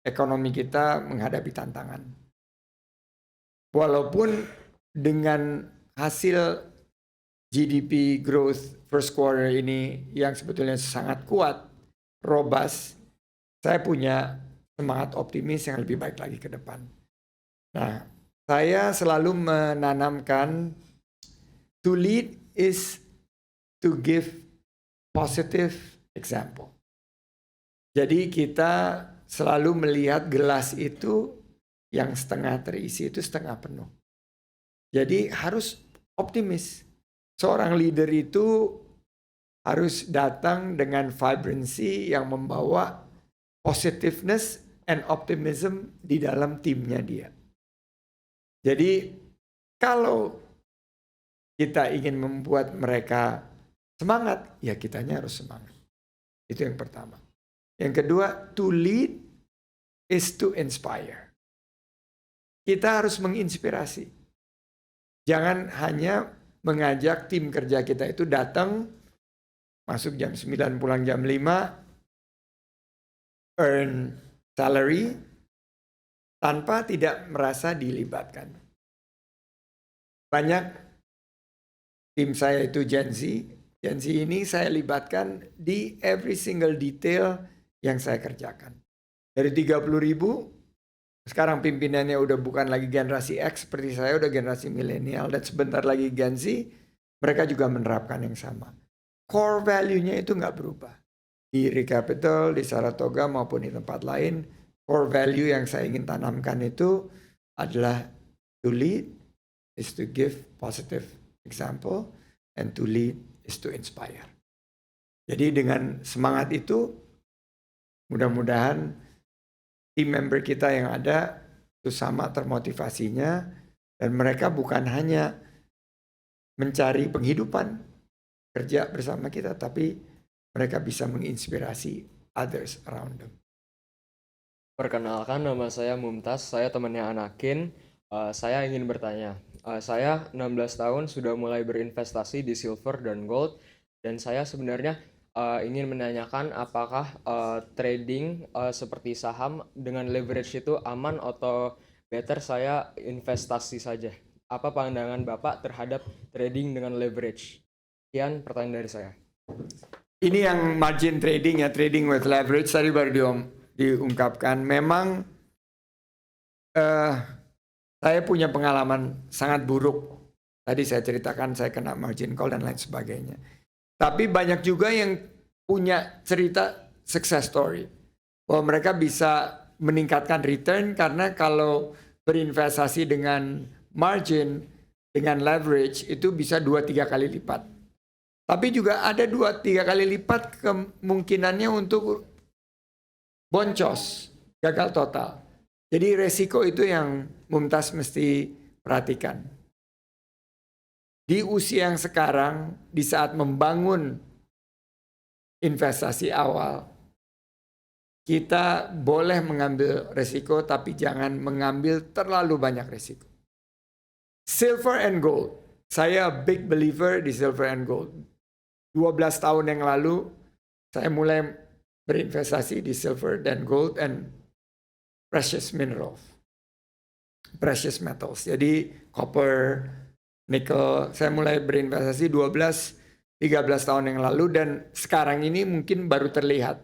ekonomi kita menghadapi tantangan. Walaupun dengan hasil GDP growth first quarter ini yang sebetulnya sangat kuat, robust, saya punya semangat optimis yang lebih baik lagi ke depan. Nah, saya selalu menanamkan to lead is to give positive example. Jadi kita selalu melihat gelas itu yang setengah terisi itu setengah penuh. Jadi harus optimis. Seorang leader itu harus datang dengan vibrancy yang membawa positiveness and optimism di dalam timnya dia. Jadi kalau kita ingin membuat mereka semangat, ya kitanya harus semangat. Itu yang pertama. Yang kedua, to lead is to inspire. Kita harus menginspirasi. Jangan hanya mengajak tim kerja kita itu datang, masuk jam 9, pulang jam 5, earn salary, tanpa tidak merasa dilibatkan. Banyak tim saya itu Gen Z. Gen Z ini saya libatkan di every single detail yang saya kerjakan. Dari 30.000, sekarang pimpinannya udah bukan lagi generasi X seperti saya, udah generasi milenial, dan sebentar lagi Gen Z, mereka juga menerapkan yang sama. core value-nya itu nggak berubah. Di Recapital, di Saratoga maupun di tempat lain, core value yang saya ingin tanamkan itu adalah to lead is to give positive example and to lead is to inspire. Jadi dengan semangat itu mudah-mudahan tim member kita yang ada itu sama termotivasinya dan mereka bukan hanya mencari penghidupan kerja bersama kita tapi mereka bisa menginspirasi others around them. Perkenalkan, nama saya Mumtaz, saya temannya Anakin. Saya ingin bertanya, saya 16 tahun sudah mulai berinvestasi di silver dan gold, dan saya sebenarnya ingin menanyakan apakah trading seperti saham dengan leverage itu aman atau better saya investasi saja? Apa pandangan Bapak terhadap trading dengan leverage? Sekian pertanyaan dari saya. Ini yang margin trading ya, trading with leverage tadi baru diungkapkan. Memang saya punya pengalaman sangat buruk. Tadi saya ceritakan saya kena margin call dan lain sebagainya. Tapi banyak juga yang punya cerita success story. Bahwa mereka bisa meningkatkan return karena kalau berinvestasi dengan margin, dengan leverage itu bisa 2-3 kali lipat. Tapi juga ada 2-3 kali lipat kemungkinannya untuk boncos, gagal total. Jadi resiko itu yang Mumtaz mesti perhatikan. Di usia yang sekarang, di saat membangun investasi awal, kita boleh mengambil resiko tapi jangan mengambil terlalu banyak resiko. Silver and gold. Saya big believer di silver and gold. 12 tahun yang lalu saya mulai berinvestasi di silver dan gold and precious minerals. Precious metals. Jadi copper, nickel. Saya mulai berinvestasi 12-13 tahun yang lalu dan sekarang ini mungkin baru terlihat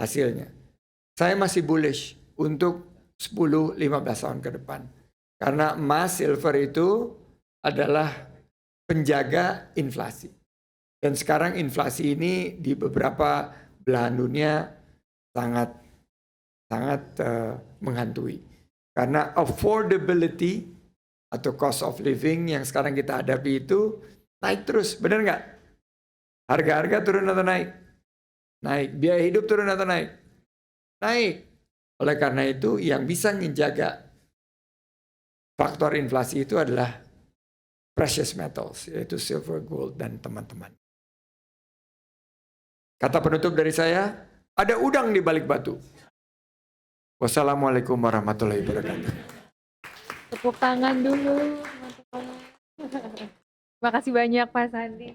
hasilnya. Saya masih bullish untuk 10-15 tahun ke depan. Karena emas, silver itu adalah penjaga inflasi. Dan sekarang inflasi ini di beberapa belahan dunia sangat menghantui. Karena affordability atau cost of living yang sekarang kita hadapi itu naik terus, benar nggak? Harga-harga turun atau naik? Naik. Biaya hidup turun atau naik? Naik. Oleh karena itu yang bisa menjaga faktor inflasi itu adalah precious metals, yaitu silver, gold, dan teman-teman. Kata penutup dari saya, ada udang di balik batu. Wassalamualaikum warahmatullahi wabarakatuh. Tepuk tangan dulu, teman-teman. Makasih banyak Pak Sandi.